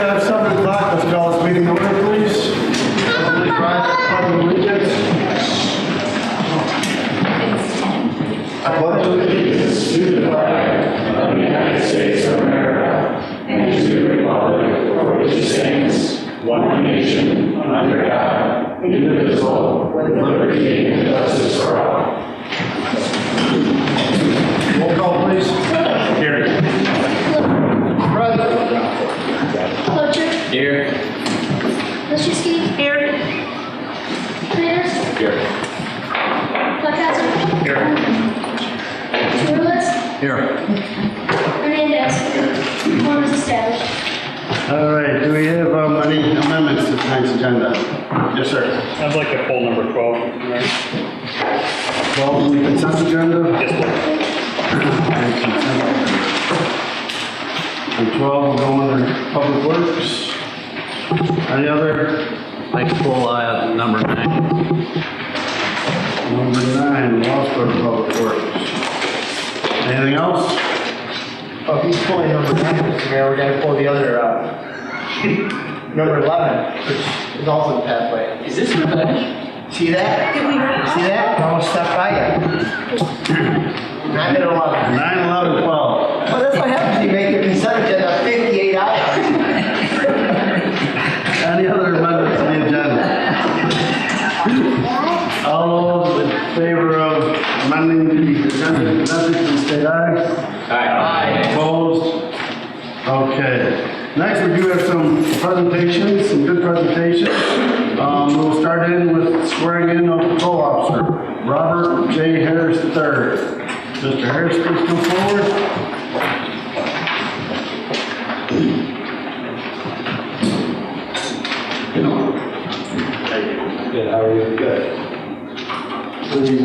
at 7 o'clock. Let's call this meeting order, please. Please rise for the pledge of allegiance. I pledge allegiance to the flag of the United States of America and to the republic for which it stands, one nation, under God, indivisible, with liberty and justice for all. Roll call, please. Here. Fletcher. Here. Liszewski. Here. Peters. Here. Blackhausen. Here. Turles. Here. Hernandez. Quorum is established. All right, do we have any amendments to tonight's agenda? Yes, sir. I'd like to pull number 12. 12 on the consent agenda. Yes, And 12 will go under Public Works. Any other? I'd like to pull number 9. Number 9, Law School Public Works. Anything else? Oh, if he's pulling number 9, Mr. Mayor, we're going to pull the other, number 11, which is also the pathway. Is this revenge? See that? See that? I almost stepped by you. 9 and 11. 9, 11, 12. Well, that's what happens, you make the consent agenda 58 items. Any other amendments to the agenda? All those in favor of amending the agenda consent, please state aye. Aye. Opposed? Okay. Next, we do have some presentations, some good presentations. We'll start in with swearing in of patrol officer, Robert J. Harris III. Mr. Harris, please come forward. Good, how are you? Good. Please raise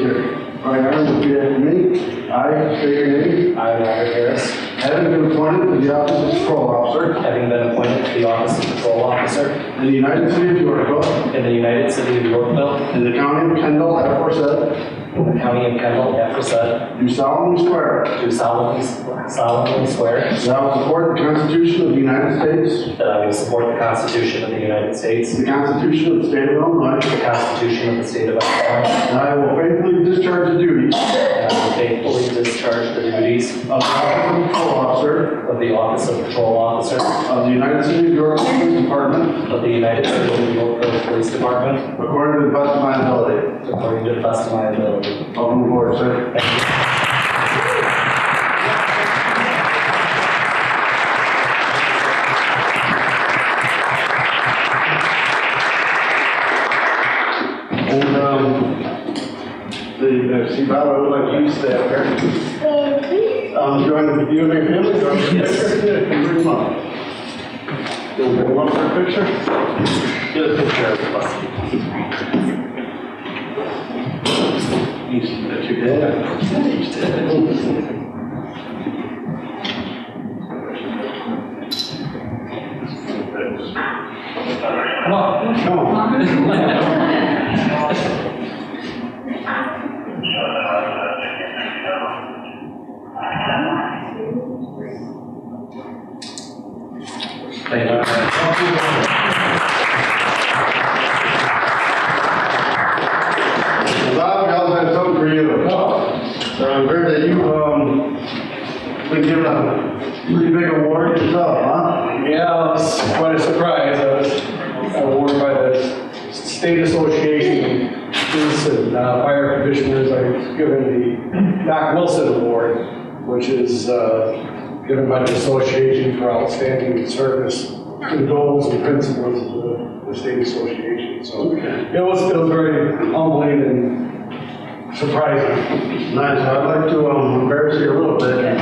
your right arm and repeat after me. I state your name. I, Robert Harris, Having been appointed to the office of patrol officer having been appointed to the office of patrol officer in the United City of Yorkville, in the United City of Yorkville, in the county of Kendall, aforesaid, in the county of Kendall, aforesaid, do solemnly swear do solemnly swear that I will support the Constitution of the United States, that I will support the Constitution of the United States, the Constitution of the State of Illinois, the Constitution of the State of Illinois, and I will faithfully discharge the duties and I will faithfully discharge the duties of the office of patrol officer of the office of patrol officer of the United City of Yorkville Police Department of the United City of Yorkville Police Department according to the best of my ability. according to the best of my ability. Welcome aboard, sir. Thank you. And see, Bob, I would like you to stay up here. Join you and your family. Join the picture. Yeah, can you bring them up? You'll bring them up for a picture. Get a picture of us. That's your dad. Come on. Come on. Thank you. Bob, we also have something for you. I heard that you've been given a pretty big award yourself, huh? Yeah, it's quite a surprise. I was awarded by the State Association of Police and Fire Commissioners. I was given the Doc Wilson Award, which is given by the association for outstanding service to the goals and principles of the State Association. So it was very humbling and surprising. Nice. I'd like to embarrass you a little bit.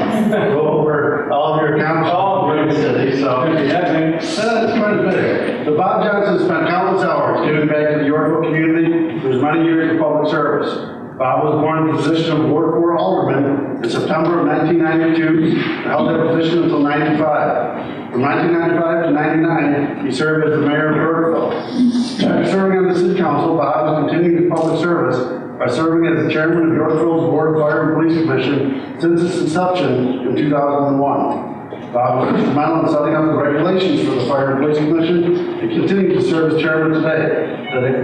Go over all of your accomplishments in the city. So that's quite a bit. So Bob Johnson spent countless hours giving back to the Yorkville community through his many years of public service. Bob was born in the position of Ward 4 Alderman in September of 1992 and held that position until 95. From 1995 to 99, he served as the mayor of Yorkville. After serving on the city council, Bob has continued his public service by serving as the chairman of Yorkville's Board of Fire and Police Commission since its inception in 2001. Bob was instrumental in setting up the regulations Police Commission and continues to serve as chairman today,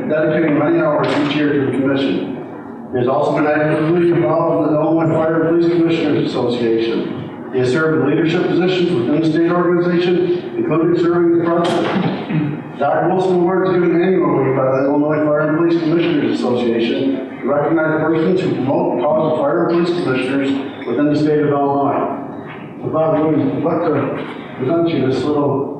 dedicating many hours each year to the commission. He has also been actively involved in the Illinois Fire and Police Commissioners Association. He has served in leadership positions within the state organization, including serving as president. Dr. Wilson Award is given annually by the Illinois Fire and Police Commissioners Association to recognize persons who promote the cause of fire and police commissioners within the state of Illinois. So Bob, we'd like to present you this little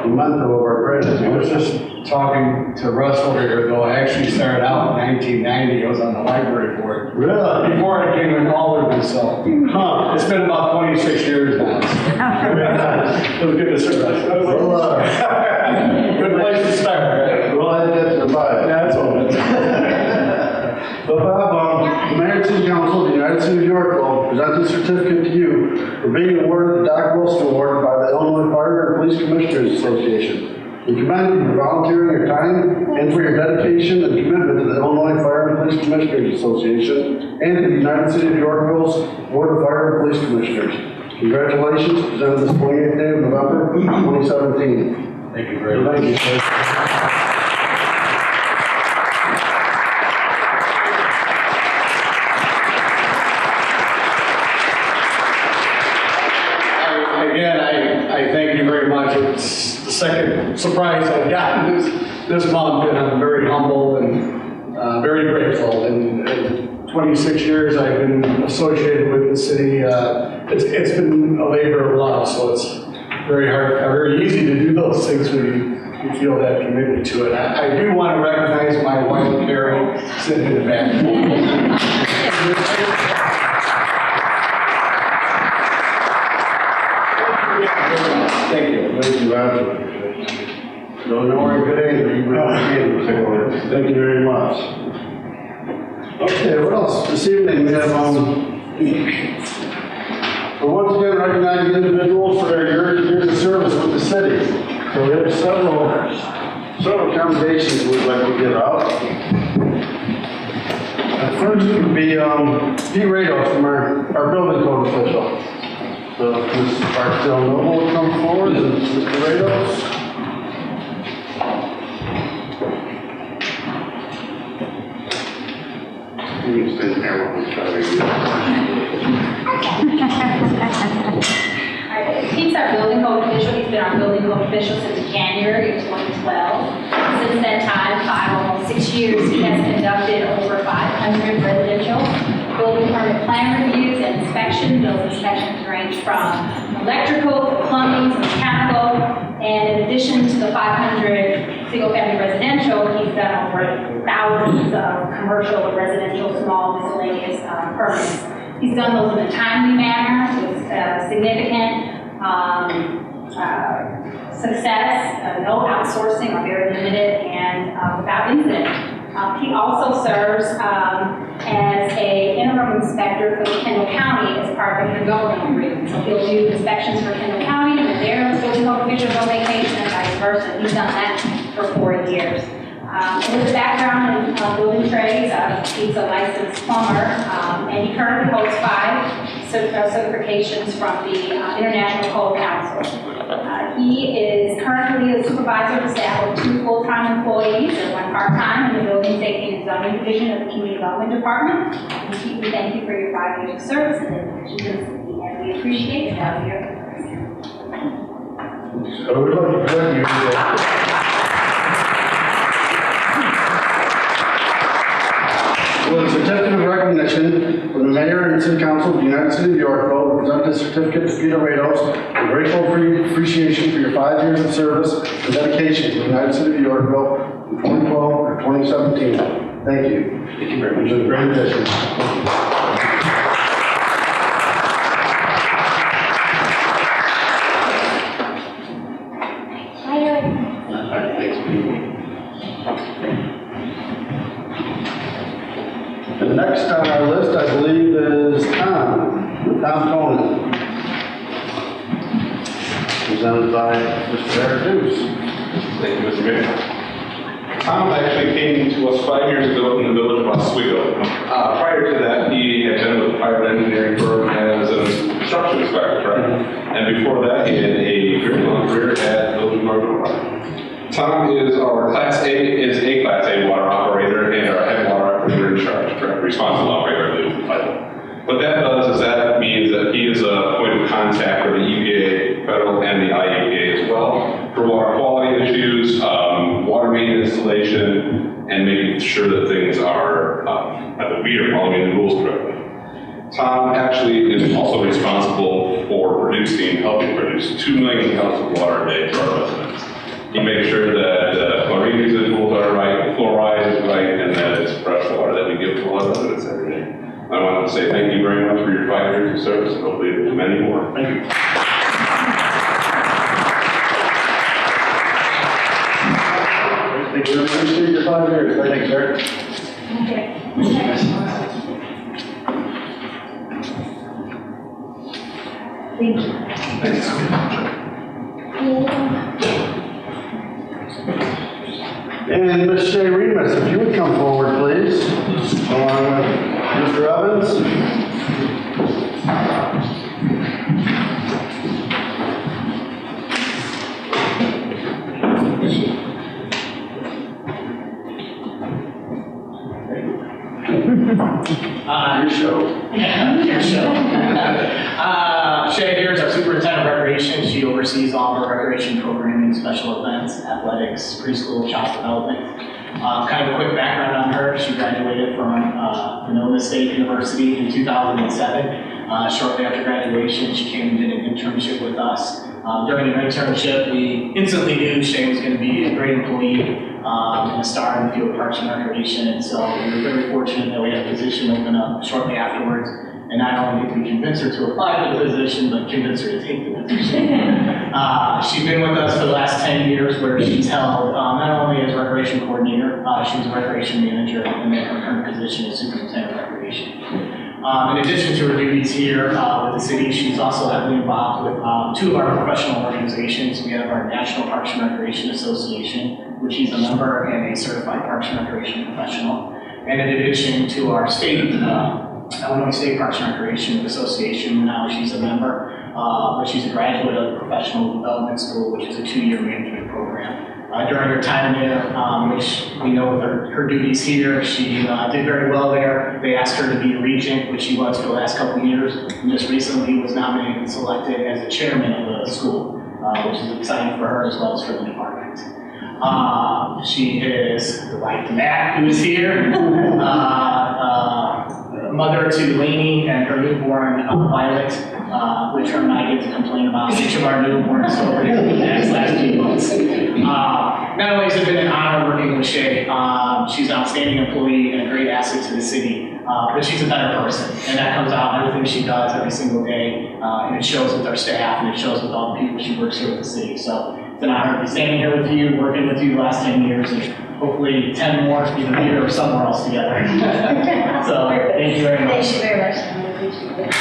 memento of our gratitude. I was just talking to Russ over here, though I actually started out in 1990, I was on the library board. Really? Before I became an alderman, so. Huh. It's been about 26 years now. It was good to serve us. Well, Good place to start, right? we'll add that to the bio. Yeah, that's all. So Bob, the Mayor and City Council of the United City of Yorkville present this certificate to you for being awarded the Doc Wilson Award by the Illinois Fire and Police Commissioners Association. We commend you for volunteering your time and for your dedication and commitment to the Illinois Fire and Police Commissioners Association and to the United City of Yorkville's Board of Fire and Police Commissioners. Congratulations, presented this 28th day of November, 2017. Thank you very much. I thank you very much. It's the second surprise I've gotten this month, and I'm very humble and very grateful. And 26 years I've been associated with the city. It's been a labor of love, so it's very easy to do those things when you feel that committed to it. I do want to recognize my wife, Carrie, sitting in the back. Thank you. Thank you, Roger. Don't know where good aid, you really can. Thank you very much. Okay, what else? This evening we have, we once again recognizing individuals for their years of service with the city. So we have several commendations we'd like to give out. First would be Pete Rados from our building code official. So Mrs. Barksdale Noble will come forward, and Mr. Rados. You can stand there while we try to Pete's our building code official. He's been our building code official since January of 2012. Since that time, almost 6 years, he has conducted over 500 residential building permit plan reviews and inspections. Those inspections range from electrical, plumbing, mechanical, and in addition to the 500 single-family residential, he's done over thousands of commercial and residential small miscellaneous permits. He's done those in a timely manner with significant success, no outsourcing or very limited, and without incident. He also serves as an interim inspector for Kendall County as part of the intergovernmental agreement. So he'll do inspections for Kendall County and their building code officials on vacation and vice versa. He's done that for 4 years. With a background in building trades, he's a licensed plumber, and he currently holds 5 certifications from the International Coal Council. He is currently a supervisor of staff of 2 full-time employees and 1 part-time in the Building Safety and Zoning Division of the Community Development Department. And we thank you for your 5 years of service and dedication, and we appreciate it. Have your So we'd like to present you with a certificate of recognition from the Mayor and City Council of the United City of Yorkville. We present this certificate to Peter Rados. We're grateful for your appreciation for your 5 years of service and dedication to the United City of Yorkville in 2012 or 2017. Thank you. Thank you very much. It was a great addition. The next on our list, I believe, is Tom Conan. Presented by Mr. Eric Deuce. Thank you, Mr. Mayor. Tom actually came to us 5 years ago in the village of Oswego. Prior to that, he had been with a private engineering firm as a construction inspector, correct? And before that, he had a very long career at Village of Northern Ohio. Tom is our Class A water operator and our head water operator in charge, responsible operator, I believe is the title. What that does is that means that he is a point of contact for the EPA, federal, and the IEPA as well for water quality issues, water main installation, and making sure that things are, that we are following the rules correctly. Tom actually is also responsible for helping produce 2 million gallons of water a day for our residents. He makes sure that chlorine residuals are right, fluoride is right, and that it's fresh water that we give to our residents every day. I want to say thank you very much for your 5 years of service, and hopefully there's many more. Thank you. Thank you. Appreciate your 5 years. Thank you, sir. Thank you. And Ms. Shay Remus, if you would come forward, please, along with Mr. Evans. Your show. Yeah, your show. Shay here is our superintendent of recreation. She oversees all of our recreation programming, special events, athletics, preschool, child development. Kind of a quick background on her. She graduated from Winona State University in 2007. Shortly after graduation, she came and did an internship with us. During the internship, we instantly knew Shay was going to be a great employee and a star in the field of Parks and Recreation. And so we were very fortunate that we had a position open up shortly afterwards. And not only did we convince her to apply for the position, but convince her to take the position. She's been with us for the last 10 years, where she's held not only as recreation coordinator, she was a recreation manager, and then her current position is superintendent of recreation. In addition to her duties here with the city, she's also heavily involved with 2 of our professional organizations. We have our National Parks and Recreation Association, which she's a member and a certified Parks and Recreation professional. And in addition to our state, Illinois State Parks and Recreation Association, now she's a member, but she's a graduate of the Professional Development School, which is a 2-year management program. During her time there, which we know with her duties here, she did very well there. They asked her to be a regent, which she was for the last couple of years, and just recently was nominated and selected as the chairman of the school, which is exciting for her as well as for the department. She is the wife to Matt, who is here, mother to Lainey and her newborn Violet, which her and I get to complain about each of our newborns over here in the last few months. Not only has it been an honor working with Shay, she's an outstanding employee and a great asset to the city, but she's a better person, and that comes out in everything she does every single day, and it shows with our staff, and it shows with all the people she works here with the city. So it's an honor to be standing here with you, working with you the last 10 years, and hopefully 10 more, either here or somewhere else together. So thank you very much. Thank you very much. I appreciate it.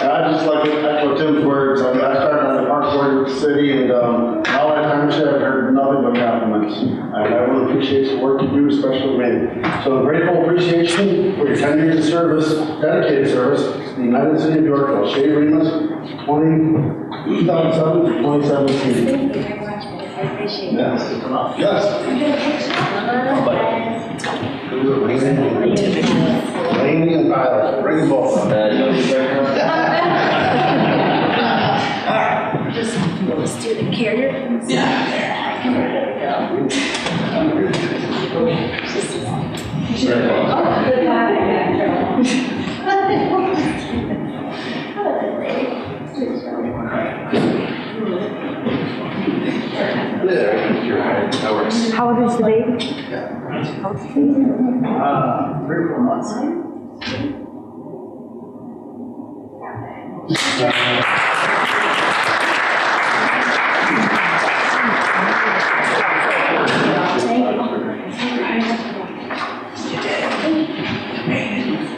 I'd just like to echo Tim's words. I started on the park board with the city, and all that time I've heard nothing but compliments. And I really appreciate the work you do, especially with me. So grateful appreciation for your 10 years of service, dedicated service to the United City of Yorkville. Shay Remus, 2007 to 2017. Thank you very much. I appreciate it. Yes. Come on. Yes. Lainey and Violet, bring them both up. Let's do the carrier. That works. How old is the baby? 3 or 4 months.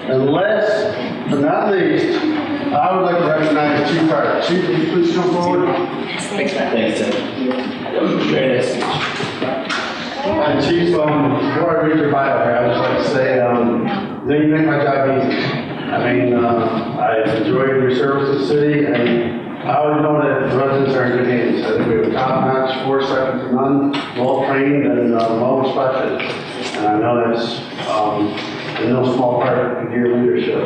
And last but not least, I would like to recognize Chief Carter. Chief, will you please come forward? Thanks, Tim. Very nice. And Chief, before I read your bio here, I would just like to say, that you make my job easy. I mean, I enjoyed your service to the city, and I always know that the residents are in good hands. I think we have top-notch, 4 seconds to none, well-trained and well-respected. And I know that's in no small part of your leadership.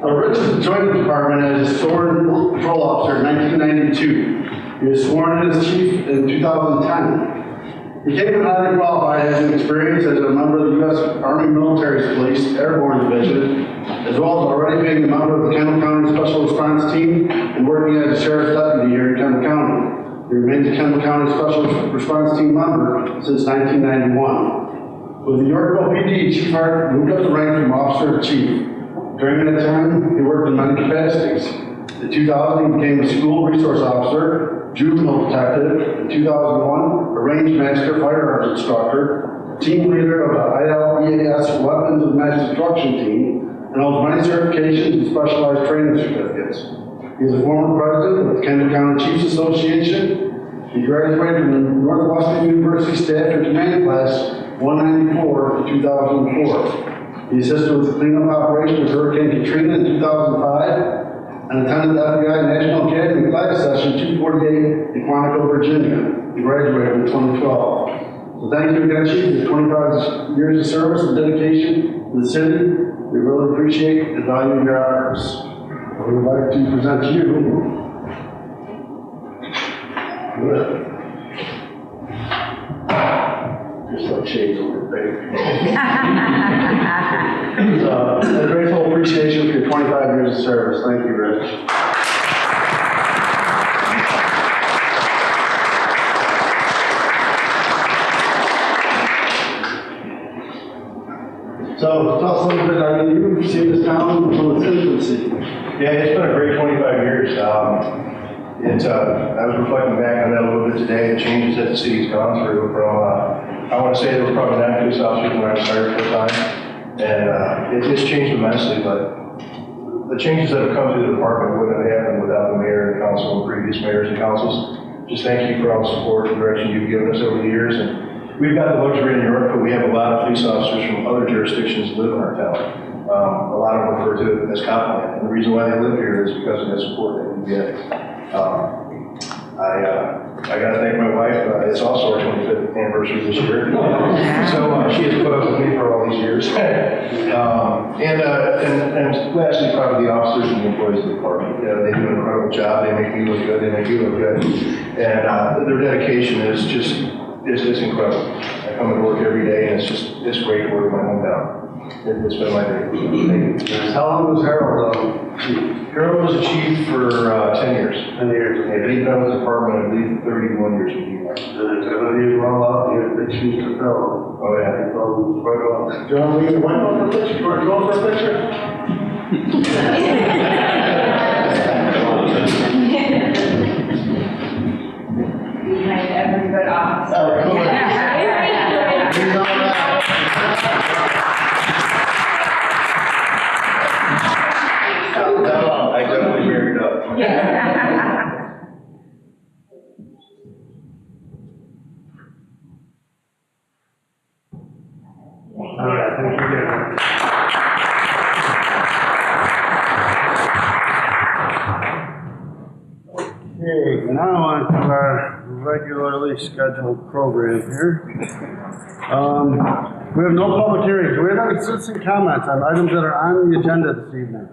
Rich joined the department as a sworn patrol officer in 1992. He was sworn in as chief in 2010. He came in highly qualified, having experience as a member of the U.S. Army Military Police Airborne Division, as well as already being a member of the Kendall County Special Response Team and working as a sheriff's deputy here in Kendall County. He remains a Kendall County Special Response Team member since 1991. With the Yorkville PD, Chief Hart moved up the rank from officer to chief. During that time, he worked in many capacities. In 2000, he became a school resource officer, juvenile detective. In 2001, a range master firearms instructor, team leader of the ILEAS Weapons of Mass Destruction Team, and holds many certifications and specialized training certificates. He is a former president of the Kendall County Chiefs Association. He graduated from the Northwestern University Staff and Command Class 194 in 2004. He assisted with the cleanup operation of Hurricane Katrina in 2005 and attended the FBI National Academy Class Session 248 in Quantico, Virginia. He graduated in 2012. So thank you again, Chief, for 25 years of service and dedication to the city. We really appreciate and value your efforts. We would like to present to you. Good. Just like shades on your face. So, a grateful appreciation for your 25 years of service. Thank you, Rich. So, tell us a little bit, I mean, you've seen this town from its infancy. Yeah, it's been a great 25 years. I was reflecting back on that a little bit today, the changes that the city's gone through from, I want to say there were probably 9 police officers when I started full time, and it's changed immensely, but the changes that have come through the department wouldn't have happened without the mayor and council and previous mayors and councils. Just thank you for all the support and direction you've given us over the years. And we've got the luxury in Yorkville, we have a lot of police officers from other jurisdictions live in our town. A lot of them refer to it as cop land, and the reason why they live here is because of the support that we get. I got to thank my wife. It's also our 25th anniversary this year. So she has put up with me for all these years. And lastly, probably the officers and the employees of the department. They do an incredible job. They make me look good. They make you look good. And their dedication is just, it's incredible. I come to work every day, and it's great to work in my hometown. It's been my day. Thank you. How long was Harold chief? Harold was a chief for 10 years. 10 years. Yeah, he's been with the department, I believe, 31 years with you. When he was well up, he had big shoes to fill. Oh, yeah. Quite well. Do you want to leave the window for a picture? You want to go for a picture? Behind every good officer. Oh, cool. He's on that. I definitely married up. All right, thank you again. Okay, now on to our regularly scheduled program here. We have no public hearings. Do we have any citizen comments on items that are on the agenda this evening?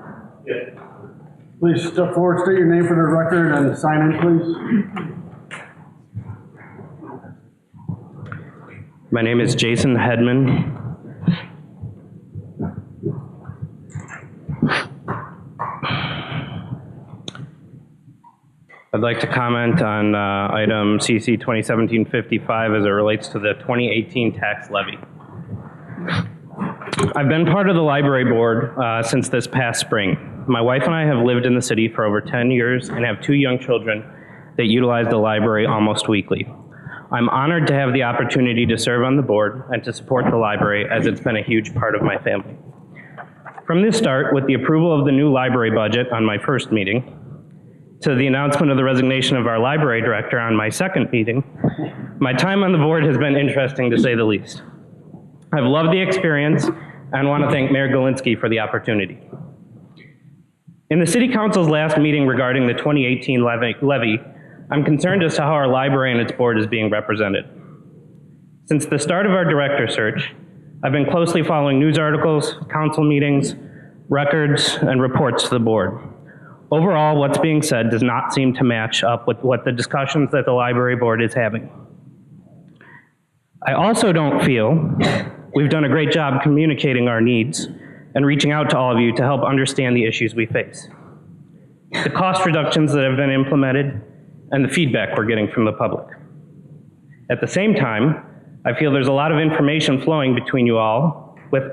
Yeah. Please step forward, state your name for the record, and sign in, please. My name is Jason Hedman. I'd like to comment on item CC 2017-55 as it relates to the 2018 tax levy. I've been part of the library board since this past spring. My wife and I have lived in the city for over 10 years and have 2 young children that utilize the library almost weekly. I'm honored to have the opportunity to serve on the board and to support the library, as it's been a huge part of my family. From the start, with the approval of the new library budget on my first meeting, to the announcement of the resignation of our library director on my second meeting, my time on the board has been interesting, to say the least. I've loved the experience and want to thank Mayor Galinsky for the opportunity. In the City Council's last meeting regarding the 2018 levy, I'm concerned as to how our library and its board is being represented. Since the start of our director search, I've been closely following news articles, council meetings, records, and reports to the board. Overall, what's being said does not seem to match up with what the discussions that the library board is having. I also don't feel we've done a great job communicating our needs and reaching out to all of you to help understand the issues we face, the cost reductions that have been implemented, and the feedback we're getting from the public. At the same time, I feel there's a lot of information flowing between you all with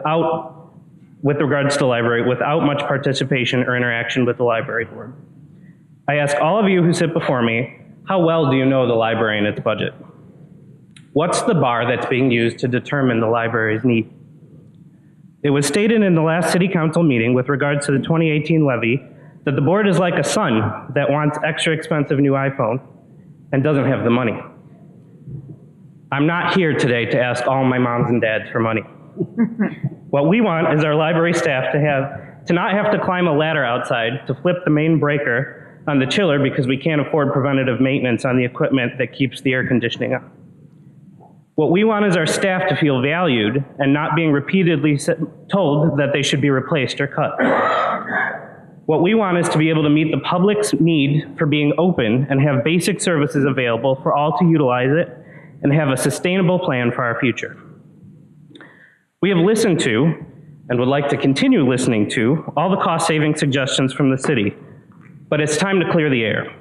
regards to the library without much participation or interaction with the library board. I ask all of you who sit before me, how well do you know the library and its budget? What's the bar that's being used to determine the library's need? It was stated in the last city council meeting with regards to the 2018 levy that the board is like a son that wants extra expensive new iPhone and doesn't have the money. I'm not here today to ask all my moms and dads for money. What we want is our library staff to not have to climb a ladder outside to flip the main breaker on the chiller because we can't afford preventative maintenance on the equipment that keeps the air conditioning on. What we want is our staff to feel valued and not being repeatedly told that they should be replaced or cut. What we want is to be able to meet the public's need for being open and have basic services available for all to utilize it and have a sustainable plan for our future. We have listened to, and would like to continue listening to, all the cost-saving suggestions from the city, but it's time to clear the air.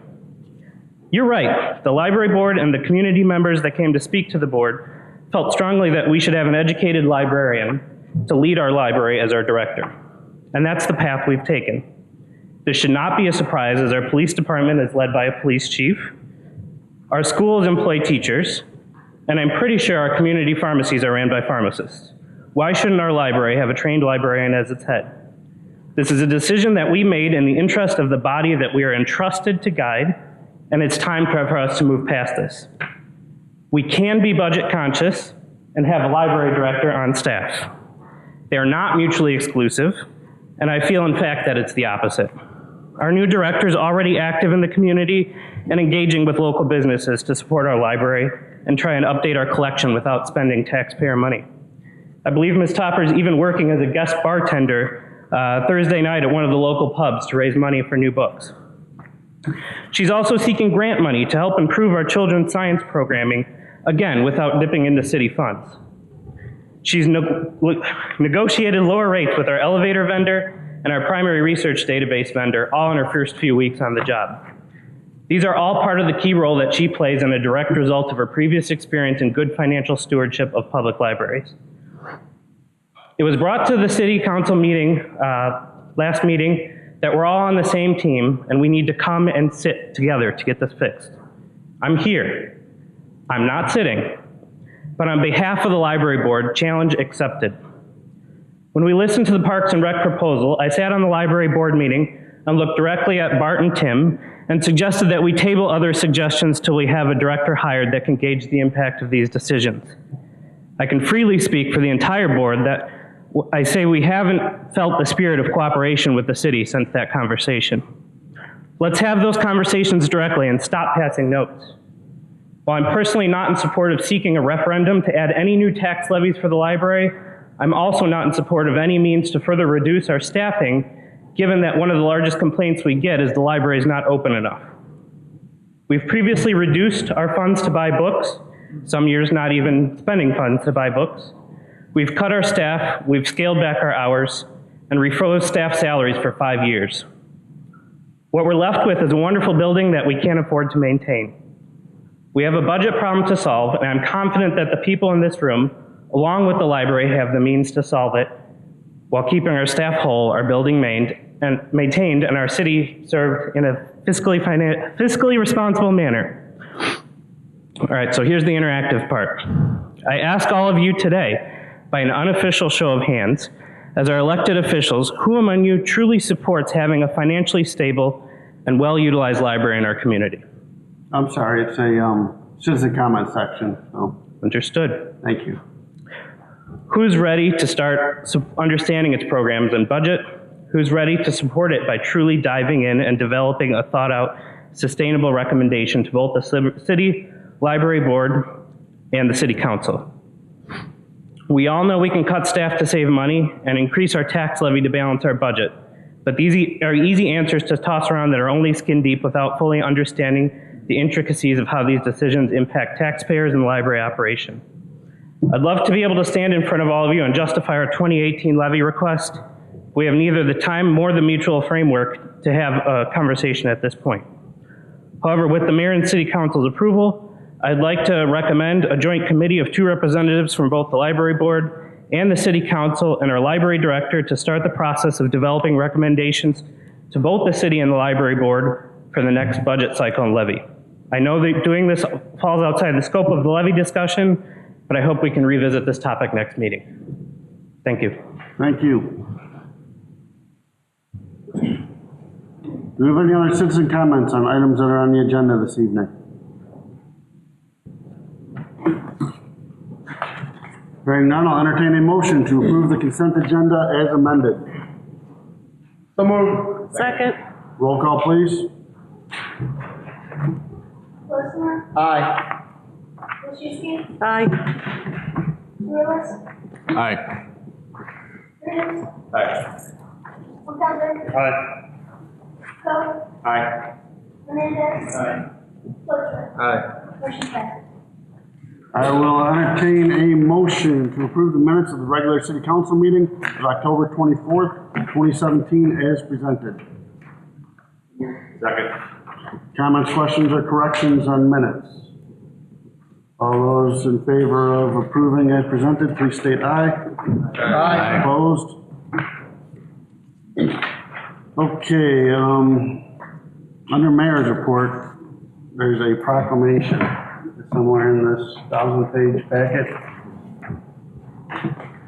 You're right, the library board and the community members that came to speak to the board felt strongly that we should have an educated librarian to lead our library as our director. And that's the path we've taken. This should not be a surprise as our police department is led by a police chief, our schools employ teachers, and I'm pretty sure our community pharmacies are ran by pharmacists. Why shouldn't our library have a trained librarian as its head? This is a decision that we made in the interest of the body that we are entrusted to guide, and it's time for us to move past this. We can be budget conscious and have a library director on staff. They are not mutually exclusive, and I feel in fact that it's the opposite. Our new director is already active in the community and engaging with local businesses to support our library and try and update our collection without spending taxpayer money. I believe Ms. Topper is even working as a guest bartender Thursday night at one of the local pubs to raise money for new books. She's also seeking grant money to help improve our children's science programming, again, without dipping into city funds. She's negotiated lower rates with our elevator vendor and our primary research database vendor, all in her first few weeks on the job. These are all part of the key role that she plays and a direct result of her previous experience in good financial stewardship of public libraries. It was brought to the city council meeting, last meeting, that we're all on the same team and we need to come and sit together to get this fixed. I'm here. I'm not sitting. But on behalf of the library board, challenge accepted. When we listened to the Parks and Rec proposal, I sat on the library board meeting and looked directly at Bart and Tim and suggested that we table other suggestions till we have a director hired that can gauge the impact of these decisions. I can freely speak for the entire board that I say we haven't felt the spirit of cooperation with the city since that conversation. Let's have those conversations directly and stop passing notes. While I'm personally not in support of seeking a referendum to add any new tax levies for the library, I'm also not in support of any means to further reduce our staffing, given that one of the largest complaints we get is the library is not open enough. We've previously reduced our funds to buy books, some years not even spending funds to buy books. We've cut our staff, we've scaled back our hours, and refroze staff salaries for 5 years. What we're left with is a wonderful building that we can't afford to maintain. We have a budget problem to solve, and I'm confident that the people in this room, along with the library, have the means to solve it while keeping our staff whole, our building maintained, and our city served in a fiscally responsible manner. All right, so here's the interactive part. I ask all of you today, by an unofficial show of hands, as our elected officials, who among you truly supports having a financially stable and well-utilized library in our community? I'm sorry, it's a citizen comment section, so. Understood. Thank you. Who's ready to start understanding its programs and budget? who's ready to support it by truly diving in and developing a thought-out, sustainable recommendation to both the city library board and the city council. We all know we can cut staff to save money and increase our tax levy to balance our budget, but these are easy answers to toss around that are only skin deep without fully understanding the intricacies of how these decisions impact taxpayers and the library operation. I'd love to be able to stand in front of all of you and justify our 2018 levy request. We have neither the time nor the mutual framework to have a conversation at this point. However, with the mayor and city council's approval, I'd like to recommend a joint committee of 2 representatives from both the library board and the city council and our library director to start the process of developing recommendations to both the city and the library board for the next budget cycle and levy. I know that doing this falls outside the scope of the levy discussion, but I hope we can revisit this topic next meeting. Thank you. Thank you. Do we have any other citizen comments on items that are on the agenda this evening? Hearing none, I'll entertain a motion to approve the consent agenda as amended. So moved. Second. Roll call, please. Wilson. Aye. Wojcicki. Aye. Lewis. Aye. Reeves. Aye. Montgomery. Aye. Coe. Aye. Hernandez. Aye. Fletcher. Aye. Motion passes. I will entertain a motion to approve the minutes of the regular city council meeting of October 24th, 2017 as presented. Second. Comments, questions, or corrections on minutes? All those in favor of approving as presented, please state aye. Aye. Opposed? Okay, under mayor's report, there's a proclamation somewhere in this 1,000-page packet.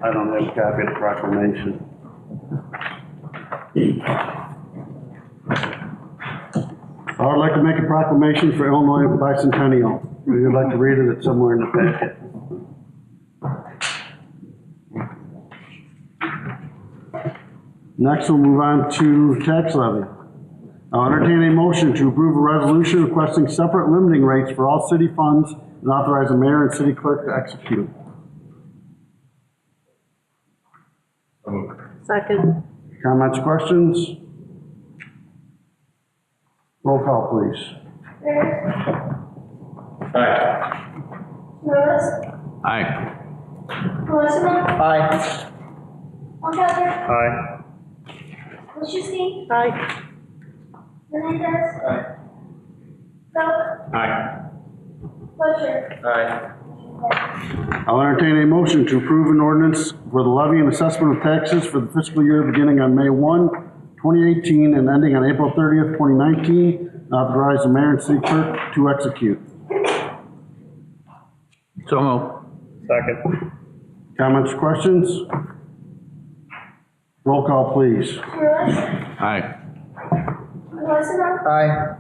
I don't have a copy of the proclamation. I would like to make a proclamation for Illinois bicentennial. If you'd like to read it, it's somewhere in the packet. Next, we'll move on to tax levy. I'll entertain a motion to approve a resolution requesting separate limiting rates for all city funds and authorize the mayor and city clerk to execute. Second. Comments, questions? Roll call, please. Reeves. Aye. Lewis. Aye. Wilson. Aye. Montgomery. Aye. Wojcicki. Aye. Hernandez. Aye. Coe. Aye. Fletcher. Aye. I'll entertain a motion to approve an ordinance for the levy and assessment of taxes for the fiscal year beginning on May 1, 2018 and ending on April 30th, 2019, and authorize the mayor and city clerk to execute. So moved. Second. Comments, questions? Roll call, please. Lewis. Aye. Wilson. Aye.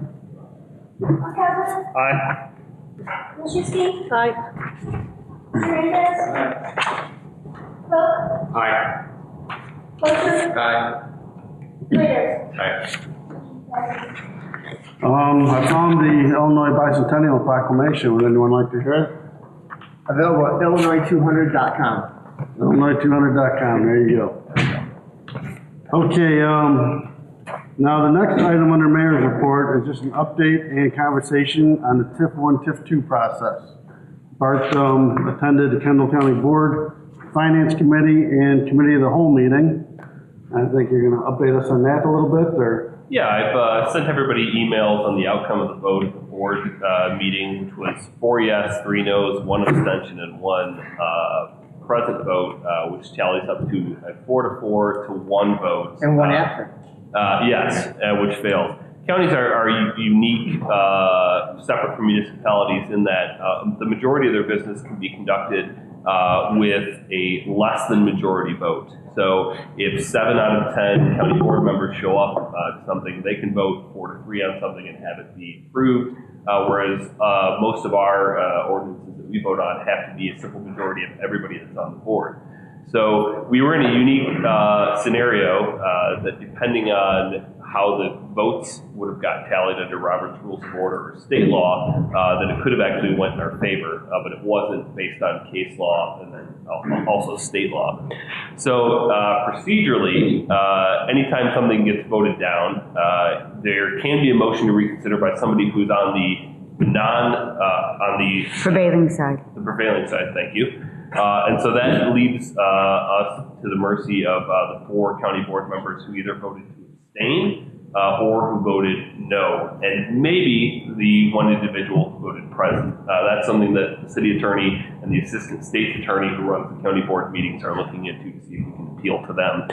Montgomery. Aye. Wojcicki. Aye. Hernandez. Coe. Aye. Fletcher. Aye. Reeves. Aye. I found the Illinois bicentennial proclamation. Would anyone like to hear it? Available at illinois200.com. Illinois200.com, there you go. Okay, now the next item under mayor's report is just an update and conversation on the TIF 1, TIF 2 process. Bart attended the Kendall County Board, Finance Committee, and Committee of the Whole meeting. I think you're gonna update us on that a little bit, or? Yeah, I've sent everybody emails on the outcome of the vote at the board meeting, which was 4 yes, 3 no's, 1 abstention, and 1 present vote, which tallies up to a 4-4 to 1 vote. And 1 absent. Yes, which failed. Counties are unique, separate from municipalities in that the majority of their business can be conducted with a less than majority vote. So if 7 out of 10 county board members show up to something, they can vote 4-3 on something and have it be approved. Whereas most of our ordinances that we vote on have to be a simple majority of everybody that's on the board. So we were in a unique scenario that depending on how the votes would have got tallied under Robert's Rules of Order or state law, then it could have actually went in our favor, but it wasn't based on case law and then also state law. So procedurally, anytime something gets voted down, there can be a motion to reconsider by somebody who's on the Prevailing side. the prevailing side, thank you. And so that leaves us to the mercy of the 4 county board members who either voted to abstain or who voted no, and maybe the one individual who voted present. That's something that the city attorney and the assistant state's attorney who runs the county board meetings are looking into to see if we can appeal to them.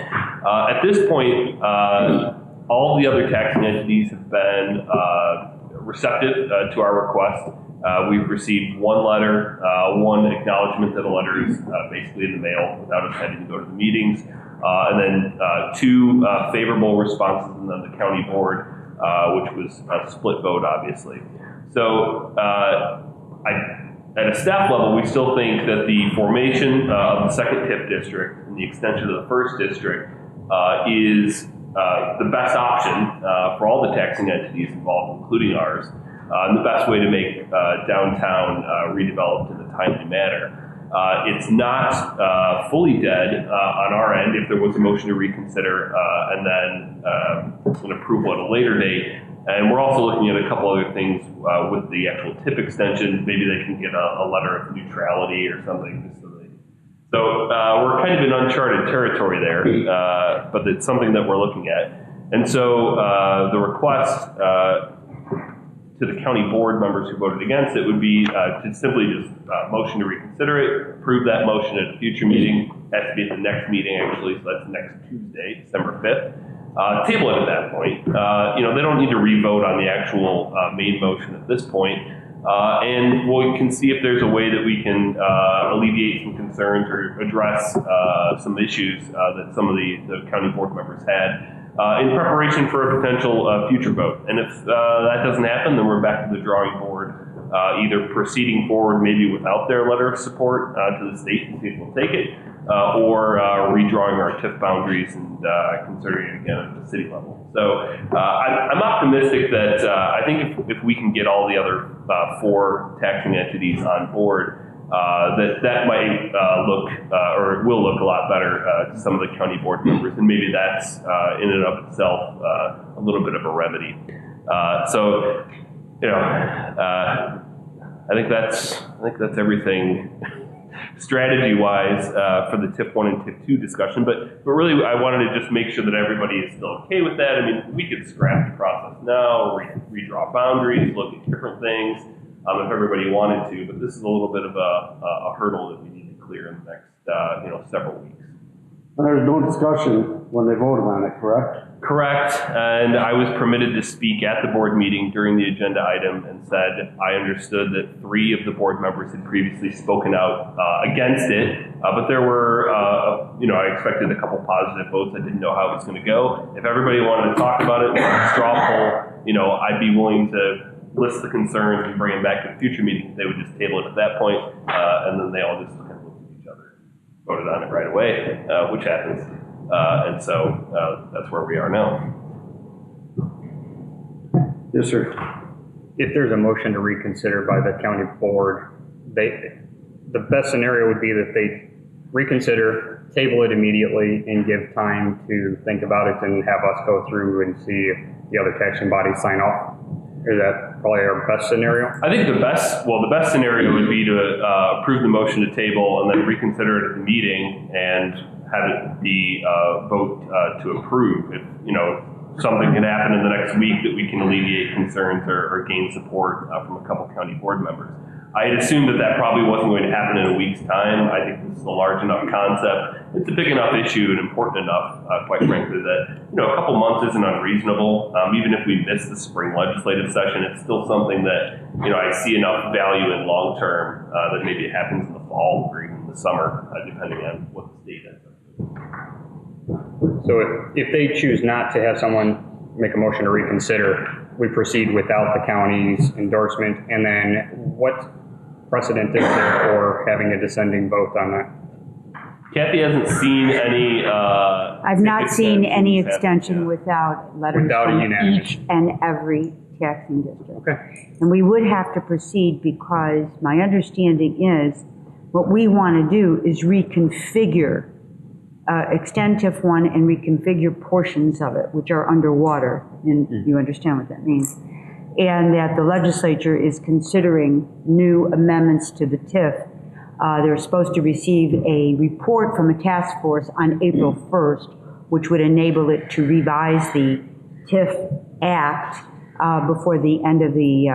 At this point, all the other taxing entities have been receptive to our request. We've received 1 letter, 1 acknowledgement that a letter is basically in the mail without us having to go to the meetings, and then 2 favorable responses, and then the county board, which was a split vote, obviously. So at a staff level, we still think that the formation of the 2nd TIF district and the extension of the 1st district is the best option for all the taxing entities involved, including ours, and the best way to make downtown redeveloped in a timely manner. It's not fully dead on our end if there was a motion to reconsider and then an approval at a later date. And we're also looking at a couple other things with the actual TIF extension. Maybe they can get a letter of neutrality or something. So we're kind of in uncharted territory there, but it's something that we're looking at. And so the request to the county board members who voted against it would be to simply just motion to reconsider it, approve that motion at a future meeting. It has to be at the next meeting, actually, so that's next Tuesday, December 5th. Table it at that point. They don't need to re-vote on the actual main motion at this point. And we can see if there's a way that we can alleviate some concerns or address some issues that some of the county board members had in preparation for a potential future vote. And if that doesn't happen, then we're back to the drawing board, either proceeding forward maybe without their letter of support to the state and see if we'll take it, or redrawing our TIF boundaries and considering it again at the city level. So I'm optimistic that I think if we can get all the other 4 taxing entities on board, that might look or will look a lot better to some of the county board members, and maybe that's in and of itself a little bit of a remedy. So I think that's everything strategy-wise for the TIF 1 and TIF 2 discussion, but really I wanted to just make sure that everybody is still okay with that. I mean, we could scrap the process now, redraw boundaries, look at different things if everybody wanted to, but this is a little bit of a hurdle that we need to clear in the next several weeks. And there's no discussion when they voted on it, correct? Correct, and I was permitted to speak at the board meeting during the agenda item and said I understood that 3 of the board members had previously spoken out against it, but there were, I expected a couple positive votes. I didn't know how it was going to go. If everybody wanted to talk about it, straw poll, I'd be willing to list the concerns and bring them back to the future meeting. They would just table it at that point, and then they all just kind of looked at each other, voted on it right away, which happens. And so that's where we are now. Yes, sir. If there's a motion to reconsider by the county board, the best scenario would be that they reconsider, table it immediately, and give time to think about it and have us go through and see if the other taxing bodies sign off. Is that probably our best scenario? I think the best scenario would be to approve the motion to table and then reconsider it at the meeting and have it be vote to approve. If something can happen in the next week that we can alleviate concerns or gain support from a couple county board members. I had assumed that probably wasn't going to happen in a week's time. I think this is a large enough concept. It's a big enough issue and important enough, quite frankly, that a couple months isn't unreasonable. Even if we miss the spring legislative session, it's still something that I see enough value in long term that maybe it happens in the fall or even the summer, depending on what the state ends up doing. So if they choose not to have someone make a motion to reconsider, we proceed without the county's endorsement, and then what precedent is there for having a dissenting vote on that? Kathy hasn't seen any, I've not ticket seen any extensions extension yet. without letters Without a from unanimous. each and every taxing district. Okay. And we would have to proceed because my understanding is what we want to do is reconfigure, extend TIF 1 and reconfigure portions of it, which are underwater, and you understand what that means. And that the legislature is considering new amendments to the TIF. They're supposed to receive a report from a task force on April 1st, which would enable it to revise the TIF Act before the end of the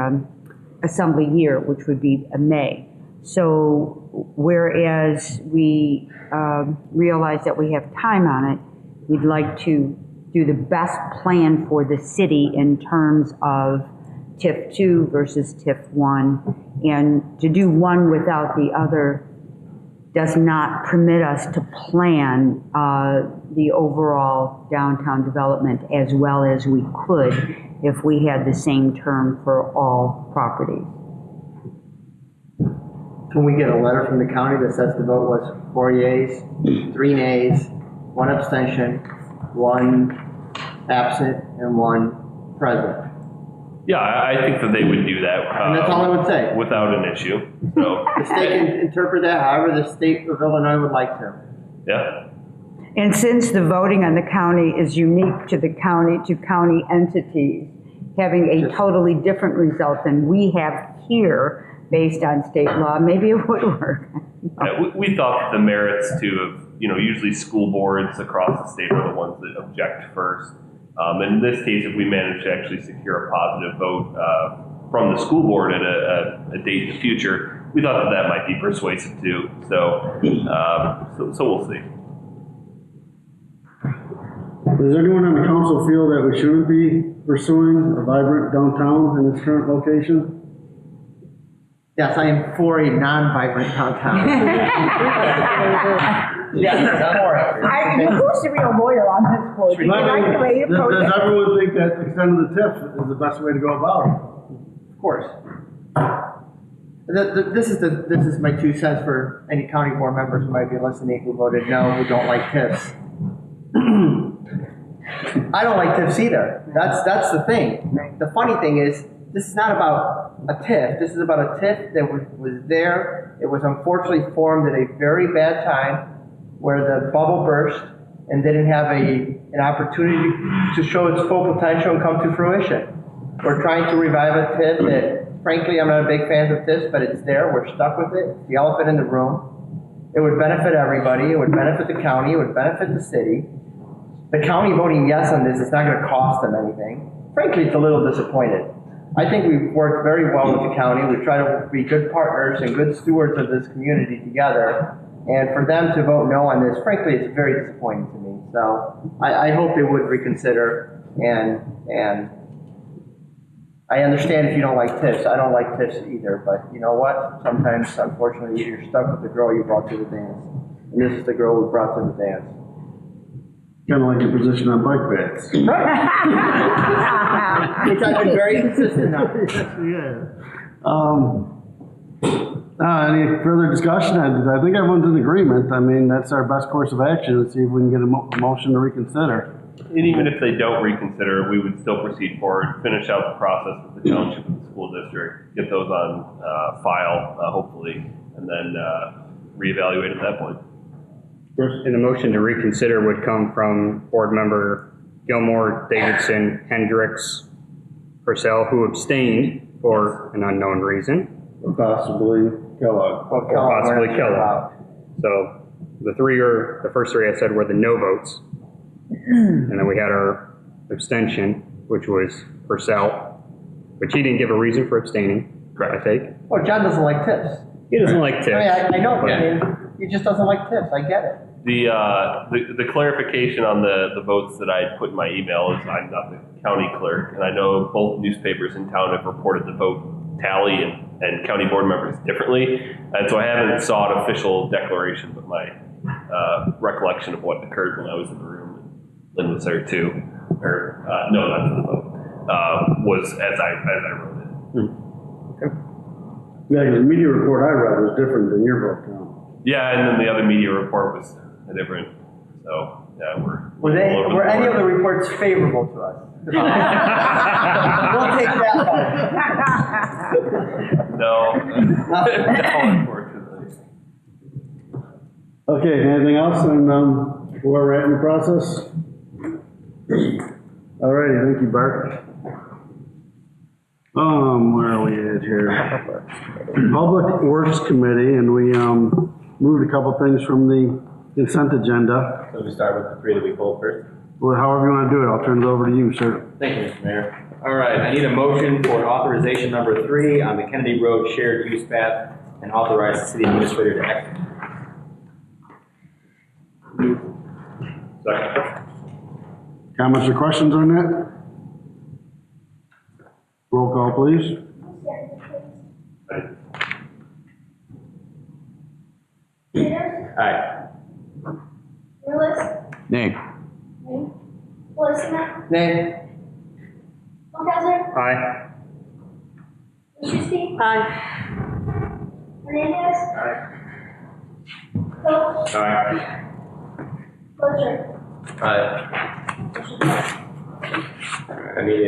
assembly year, which would be May. So whereas we realize that we have time on it, we'd like to do the best plan for the city in terms of TIF 2 versus TIF 1. And to do one without the other does not permit us to plan the overall downtown development as well as we could if we had the same term for all properties. Can we get a letter from the county that says the vote was 4 yeas, 3 nays, 1 abstention, 1 absent, and 1 present? Yeah, I think that they would do that. And that's all I would say. Without an issue, so. The state can interpret that however the state of Illinois would like to. Yeah. And since the voting on the county is unique to the county, to county entities, having a totally different result than we have here based on state law, maybe it would work. Yeah, we thought that the merits to, usually school boards across the state are the ones that object first. In this case, if we manage to actually secure a positive vote from the school board at a date in the future, we thought that might be persuasive too. So we'll see. Does anyone on the council feel that we shouldn't be pursuing a vibrant downtown in its current location? Yes, I am for a non-vibrant downtown. Yes, I'm for it. Who's the real lawyer on this board? Do you like the way you approach Does it? everyone think that extending the TIF is the best way to go about it? Of course. This is my 2 cents for any county board members who might be listening who voted no, who don't like TIFs. I don't like TIFs either. That's the thing. The funny thing is, this is not about a TIF. This is about a TIF that was there. It was unfortunately formed at a very bad time where the bubble burst and didn't have an opportunity to show its full potential and come to fruition. We're trying to revive a TIF that, frankly, I'm not a big fan of TIFs, but it's there. We're stuck with it. It's the elephant in the room. It would benefit everybody. It would benefit the county. It would benefit the city. The county voting yes on this is not going to cost them anything. Frankly, it's a little disappointed. I think we've worked very well with the county. We try to be good partners and good stewards of this community together. And for them to vote no on this, frankly, it's very disappointing to me. So I hope they would reconsider. And I understand if you don't like TIFs. I don't like TIFs either. But you know what? Sometimes, unfortunately, you're stuck with the girl you brought to the dance. And this is the girl we brought to the dance. Kind of like your position on bike beds. Which I've been very consistent on. Yeah. Any further discussion? I think everyone's in agreement. I mean, that's our best course of action, to see if we can get a motion to reconsider. And even if they don't reconsider, we would still proceed forward, finish out the process with the township and the school district, get those on file, hopefully, and then reevaluate at that point. And the motion to reconsider would come from board member Gilmore, Davidson, Hendricks, Purcell, who abstained for an unknown reason. Possibly Kellogg. Or possibly Kellogg. So the first three I said were the no votes. And then we had our abstention, which was Purcell, which he didn't give a reason for abstaining, I take. Well, John doesn't like TIFs. He doesn't like TIFs. I mean, I know, but I mean, he just doesn't like TIFs. I get it. The clarification on the votes that I put in my email is I'm not the county clerk, and I know both newspapers in town have reported the vote tally and county board members differently, and so I haven't sought official declaration, but my recollection of what occurred when I was in the room, and Lynn was there too, or no, not for the vote, was as I wrote it. Okay. Yeah, because the media report I read was different than your vote count. Yeah, and then the other media report was a different, so, yeah, Were any of the reports favorable to us? We'll take that one. No, unfortunately. Okay, anything else, and where we're at in the process? All righty, thank you, Bart. Where are we at here? Public Works Committee, and we moved a couple things from the consent agenda. So we start with the three that we pulled first? Well, however you want to do it, I'll turn it over to you, sir. Thank you, Mr. Mayor. All right, I need a motion for authorization number 3 on the Kennedy Road shared use path and authorize the city administrator to execute. Second. Comments or questions on that? Roll call, please. Peters, Aye. Lewis, Nay. Wolfson, Nay. Lukasher, Aye. Lichtenstein. Aye. Hernandez. Aye. Coe, Aye. Butcher. Aye. I need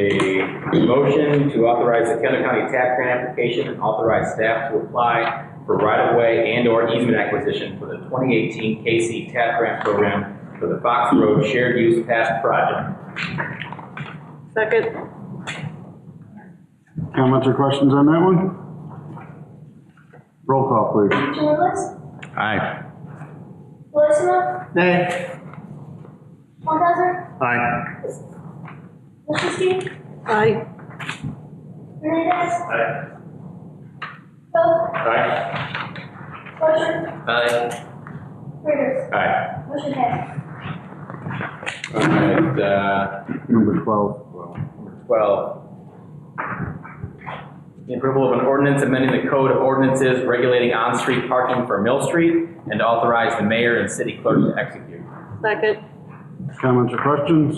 a motion to authorize the Kendall County TAP grant application and authorize staff to apply for right-of-way and/or easement acquisition for the 2018 KC TAP grant program for the Fox Road Shared Use Path project. Second. Comments or questions on that one? Roll call, please. Lewis, Aye. Wolfson, Nay. Lukasher, Aye. Lichtenstein. Aye. Hernandez. Aye. Coe, Aye. Butcher, Aye. Peters. Aye. Motion passed. All right, Number 12. Number 12. The approval of an ordinance amending the code of ordinances regulating on-street parking for Mill Street and to authorize the mayor and city clerk to execute. Second. Comments or questions?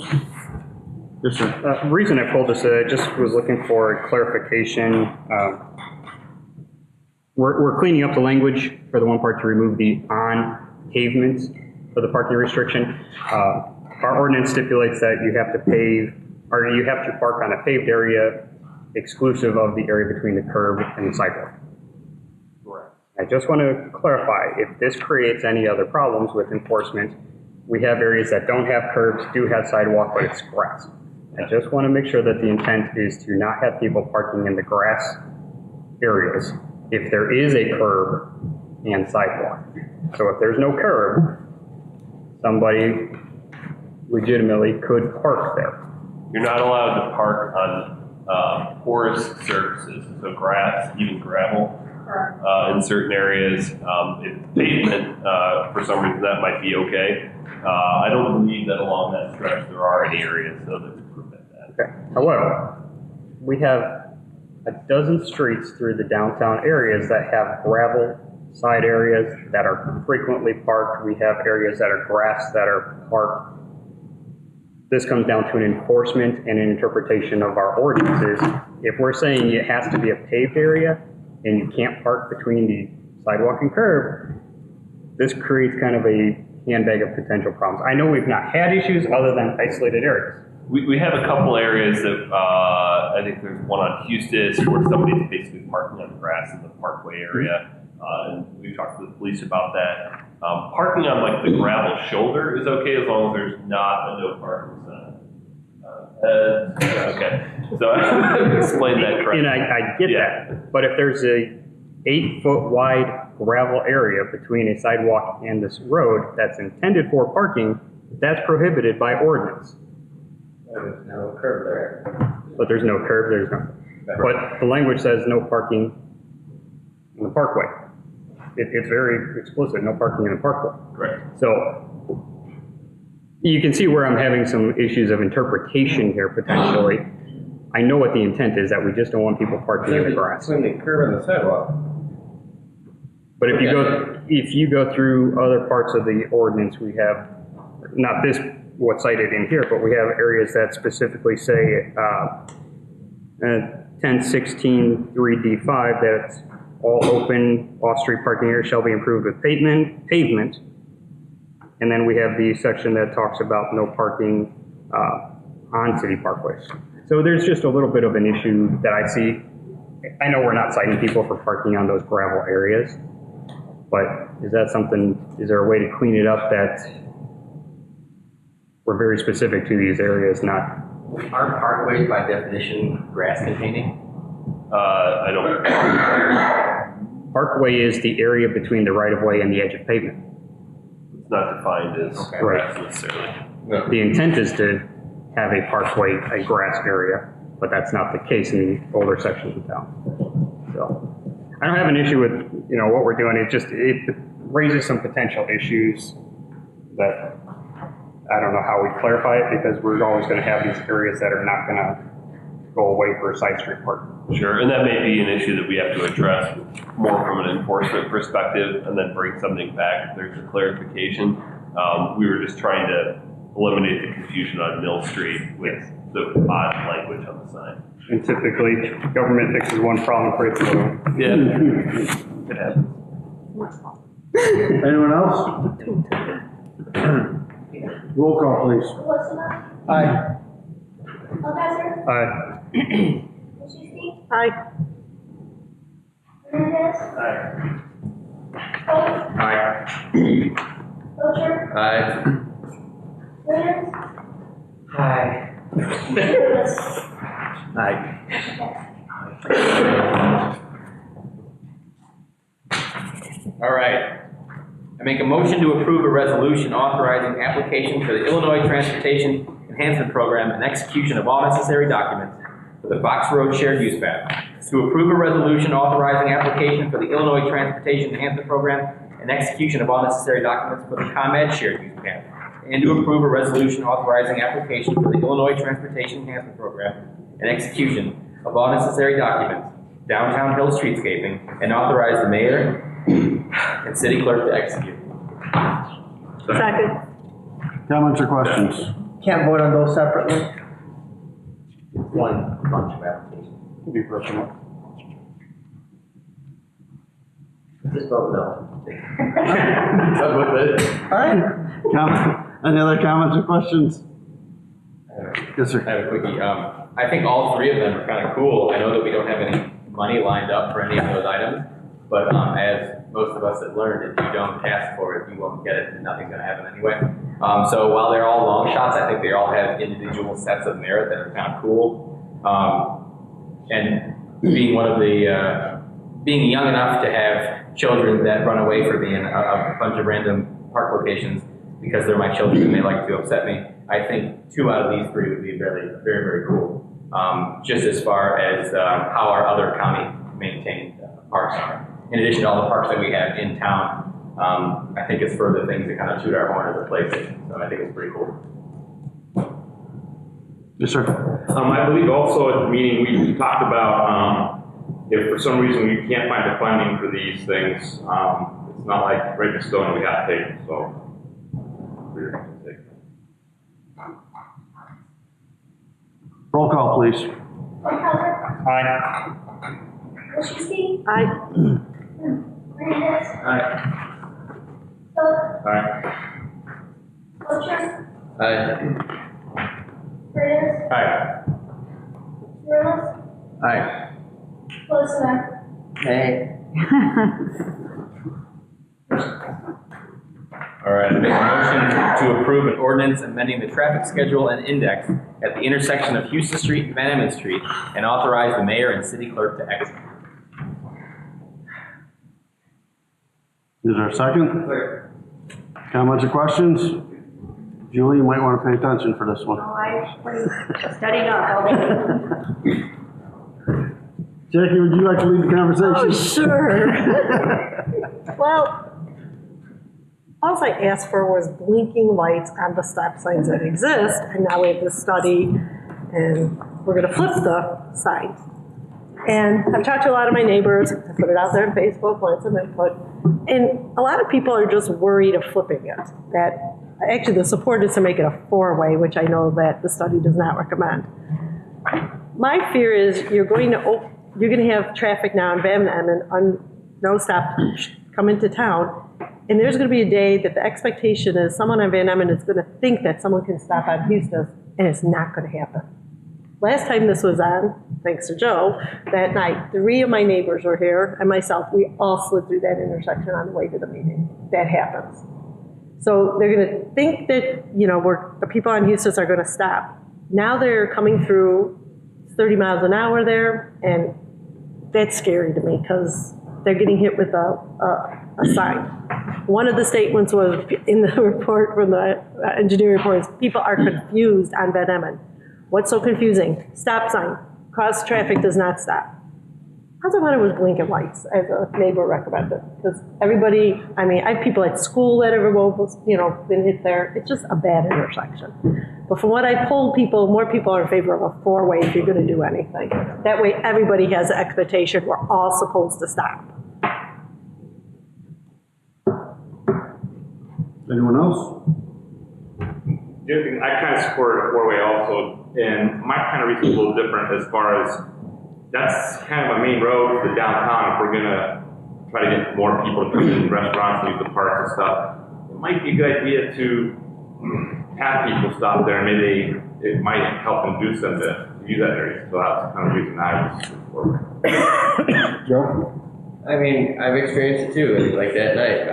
Yes, sir. The reason I pulled this, I just was looking for clarification. We're cleaning up the language for the one part to remove the on pavement for the parking restriction. Our ordinance stipulates that you have to pave, or you have to park on a paved area exclusive of the area between the curb and the sidewalk. Correct. I just want to clarify, if this creates any other problems with enforcement, we have areas that don't have curbs, do have sidewalk, but it's grass. I just want to make sure that the intent is to not have people parking in the grass areas if there is a curb and sidewalk. So if there's no curb, somebody legitimately could park there. You're not allowed to park on porous surfaces, so grass, even gravel, in certain areas. If pavement, for some reason, that might be okay. I don't believe that along that stretch there are any areas though that prevent that. Okay. However, we have a dozen streets through the downtown areas that have gravel side areas that are frequently parked. We have areas that are grass that are parked. This comes down to an enforcement and an interpretation of our ordinances. If we're saying it has to be a paved area and you can't park between the sidewalk and curb, this creates kind of a handbag of potential problems. I know we've not had issues other than isolated areas. We have a couple areas that, I think there's one on Eustis where somebody's basically parking on the grass in the parkway area. And we talked to the police about that. Parking on like the gravel shoulder is okay as long as there's not a no parking sign. Okay, so explain that correctly. And I get that, but if there's a 8-foot wide gravel area between a sidewalk and this road that's intended for parking, that's prohibited by ordinance. There's no curb there. But there's no curb, there's no, but the language says no parking in the parkway. It's very explicit, no parking in the parkway. Right. So you can see where I'm having some issues of interpretation here potentially. I know what the intent is, that we just don't want people parking in the grass. Between the curb and the sidewalk. But if you go through other parts of the ordinance, we have, not this, what's cited in here, but we have areas that specifically say 1016 3D5 that all open off-street parking areas shall be improved with pavement And then we have the section that talks about no parking on city parkways. So there's just a little bit of an issue that I see. I know we're not citing people for parking on those gravel areas, but is that something, is there a way to clean it up that we're very specific to these areas, not? Aren't parkways by definition grass containing? I don't. Parkway is the area between the right-of-way and the edge of pavement. It's not defined as grass necessarily. The intent is to have a parkway, a grass area, but that's not the case in the older sections of town. So I don't have an issue with, what we're doing. It just, it raises some potential issues that I don't know how we clarify it, because we're always going to have these areas that are not going to go away for side street parking. Sure, and that may be an issue that we have to address more from an enforcement perspective and then bring something back if there's a clarification. We were just trying to eliminate the confusion on Mill Street with the odd language on the sign. And typically, government fixes one problem, creates another one. Yeah, it happens. Anyone else? Roll call, please. Wilson. Aye. Lefferts. Aye. Wilczynski. Aye. Hernandez. Aye. Pope. Aye. Wiltshire. Aye. Winters. Aye. Fearless. Aye. All right. I make a motion to approve a resolution authorizing application for the Illinois Transportation Enhancement Program and execution of all necessary documents for the Fox Road Shared Use Path. To approve a resolution authorizing application for the Illinois Transportation Enhancement Program and execution of all necessary documents for the ComEd Shared Use Path. And to approve a resolution authorizing application for the Illinois Transportation Enhancement Program and execution of all necessary documents, downtown hill streetscaping, and authorize the mayor and city clerk to execute. Second. Comments or questions? Can't vote on those separately? One bunch of applications. Be personal. Just vote no. Done with it. All right. Any other comments or questions? Yes, sir. I have a quickie. I think all three of them are kind of cool. I know that we don't have any money lined up for any of those items, but as most of us have learned, if you don't ask for it, you won't get it, and nothing's going to happen anyway. So while they're all long shots, I think they all have individual sets of merit that are kind of cool. And being one of the, being young enough to have children that run away from me in a bunch of random park locations because they're my children and they like to upset me, I think 2 out of these 3 would be very, very, very cool. Just as far as how our other county maintained parks are. In addition to all the parks that we have in town, I think it's further things that kind of toot our horn as a place. So I think it's pretty cool. Yes, sir. I believe also at the meeting we talked about if for some reason we can't find the funding for these things, it's not like right in stone we got to take it. So we're going to take it. Roll call, please. Lefferts. Aye. Wilczynski. Aye. Hernandez. Aye. Pope. Aye. Wiltshire. Aye. Winters. Aye. Fearless. Aye. Wilson. Hey. All right, I make a motion to approve an ordinance amending the traffic schedule and index at the intersection of Houston Street and Van Emmons Street and authorize the mayor and city clerk to execute. Is there a second? Comments or questions? Julie, you might want to pay attention for this one. I've been studying up all day. Jackie, would you like to lead the conversation? Oh, sure. Well, all I asked for was blinking lights on the stop signs that exist, and now we have this study, and we're gonna flip the signs. And I've talked to a lot of my neighbors, I put it out there on Facebook, want some input, and a lot of people are just worried of flipping it. That, actually the support is to make it a 4-way, which I know that the study does not recommend. My fear is you're going to have traffic now in Van Emmons on no stop come into town, And there's gonna be a day that the expectation is someone on Van Emmon is gonna think that someone can stop on Houston, and it's not gonna happen. Last time this was on, thanks to Joe, that night, 3 of my neighbors were here, and myself, we all slid through that intersection on the way to the meeting. That happens. So they're gonna think that, the people on Houston are gonna stop. Now they're coming through 30 miles an hour there, and that's scary to me, because they're getting hit with a sign. One of the statements was in the report from the engineering report is people are confused on Van Emmon. What's so confusing? Stop sign. Cause traffic does not stop. I thought it was blinking lights, as a neighbor recommended. Because everybody, I have people at school that have been hit there. It's just a bad intersection. But from what I polled people, more people are in favor of a 4-way if you're going to do anything. That way everybody has the expectation we're all supposed to stop. Anyone else? The other thing, I kind of support a 4-way also, and my kind of reason is a little different as far as that's kind of a main road for the downtown. If we're gonna try to get more people to come in restaurants and use the parks and stuff, it might be a good idea to have people stop there, and maybe it might help induce them to use that area. So that's kind of the reason I was for it. Joe? I've experienced it too. Like that night,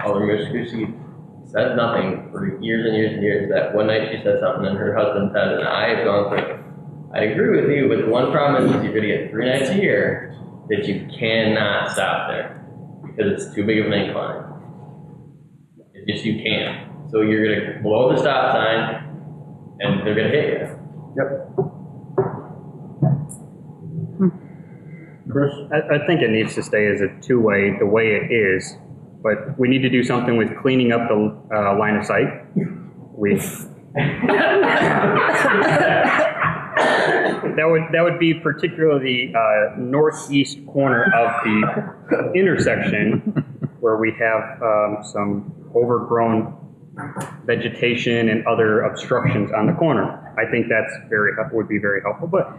Alderman Mishkuski said nothing for years and years and years. That one night she said something, and her husband said, and I have gone through it. I agree with you, but the one problem is you're going to get 3 nights a year that you cannot stop there because it's too big of an incline. It's just you can't. So you're going to blow the stop sign, and they're going to hit you. Yep. Chris? I think it needs to stay as a 2-way, the way it is, but we need to do something with cleaning up the line of sight. That would be particularly the northeast corner of the intersection where we have some overgrown vegetation and other obstructions on the corner. I think that's would be very helpful, but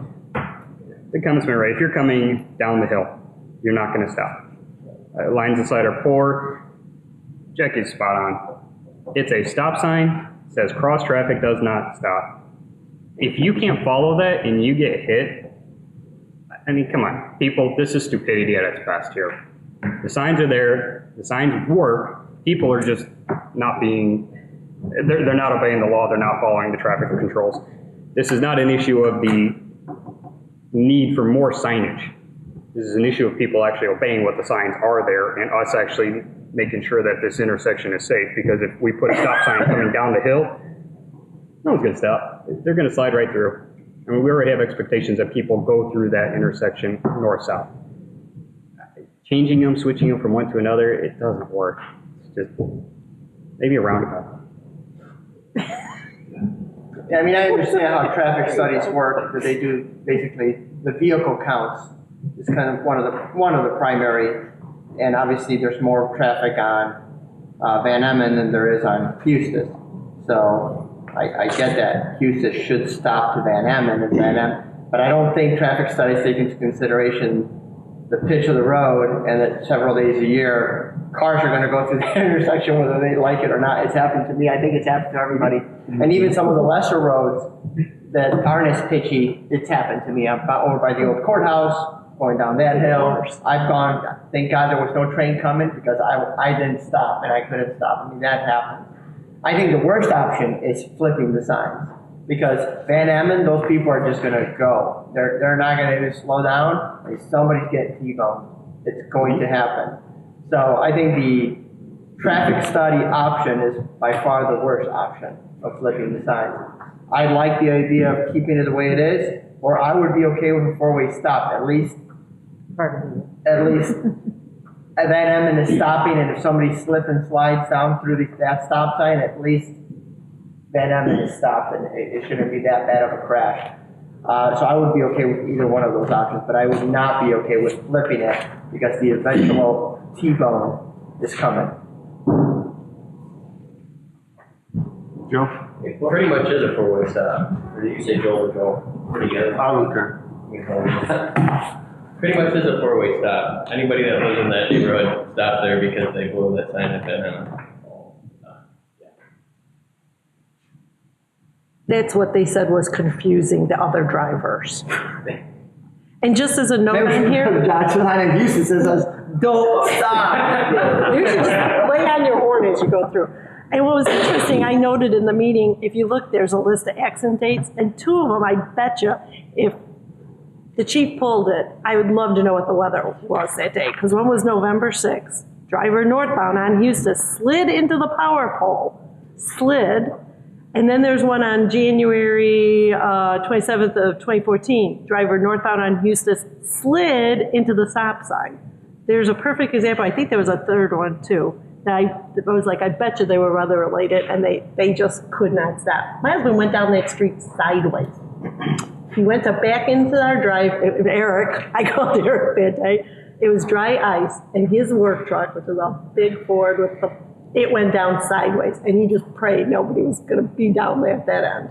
the comment's been right. If you're coming down the hill, you're not going to stop. Lines of sight are poor. Jackie's spot on. It's a stop sign, says cross traffic does not stop. If you can't follow that and you get hit, come on, people, this is stupidity at its best here. The signs are there, the signs work, people are just not they're not obeying the law, they're not following the traffic controls. This is not an issue of the need for more signage. This is an issue of people actually obeying what the signs are there and us actually making sure that this intersection is safe, because if we put a stop sign coming down the hill, no one's going to stop. They're going to slide right through. We already have expectations that people go through that intersection north-south. Changing them, switching them from one to another, it doesn't work. It's just maybe a roundabout. Yeah, I understand how traffic studies work, that they do basically the vehicle counts is kind of one of the primary, and obviously there's more traffic on Van Emmon than there is on Eustis. So I get that Eustis should stop to Van Emmon and Van Emmon, but I don't think traffic studies take into consideration the pitch of the road and that several days a year cars are going to go through that intersection whether they like it or not. It's happened to me. I think it's happened to everybody. And even some of the lesser roads that aren't as pitchy, it's happened to me. I'm over by the old courthouse, going down that hill. I've gone, thank God there was no train coming because I didn't stop and I couldn't stop. That happened. I think the worst option is flipping the signs, because Van Emmon, those people are just going to go. They're not going to just slow down. If somebody's getting T-boned, it's going to happen. So I think the traffic study option is by far the worst option of flipping the signs. I like the idea of keeping it the way it is, or I would be okay with a 4-way stop, at least Van Emmon is stopping, and if somebody slips and slides down through that stop sign, at least Van Emmon is stopped, and it shouldn't be that bad of a crash. So I would be okay with either one of those options, but I would not be okay with flipping it because the eventual T-bone is coming. Joe? It pretty much is a 4-way stop. Or did you say Joel or Joel? I don't care. Pretty much is a four-way stop. Anybody that lives in that neighborhood stops there because they blew that sign up in. That's what they said was confusing the other drivers. And just as a note on here. John's line of use says, don't stop. You should just lay on your horn as you go through. And what was interesting, I noted in the meeting, if you look, there's a list of accident dates, and two of them, I bet you, if the chief pulled it, I would love to know what the weather was that day, because one was November 6th. Driver northbound on Houston slid into the power pole, and then there's one on January 27th of 2014. Driver northbound on Houston slid into the stop sign. There's a perfect example. I think there was a third one too. I was like, I bet you they were weather related, and they just could not stop. My husband went down that street sideways. He went back into our drive, Eric, I called Eric that day. It was dry ice, and his work truck, which was a big Ford, it went down sideways, and he just prayed nobody was gonna be down there at that end.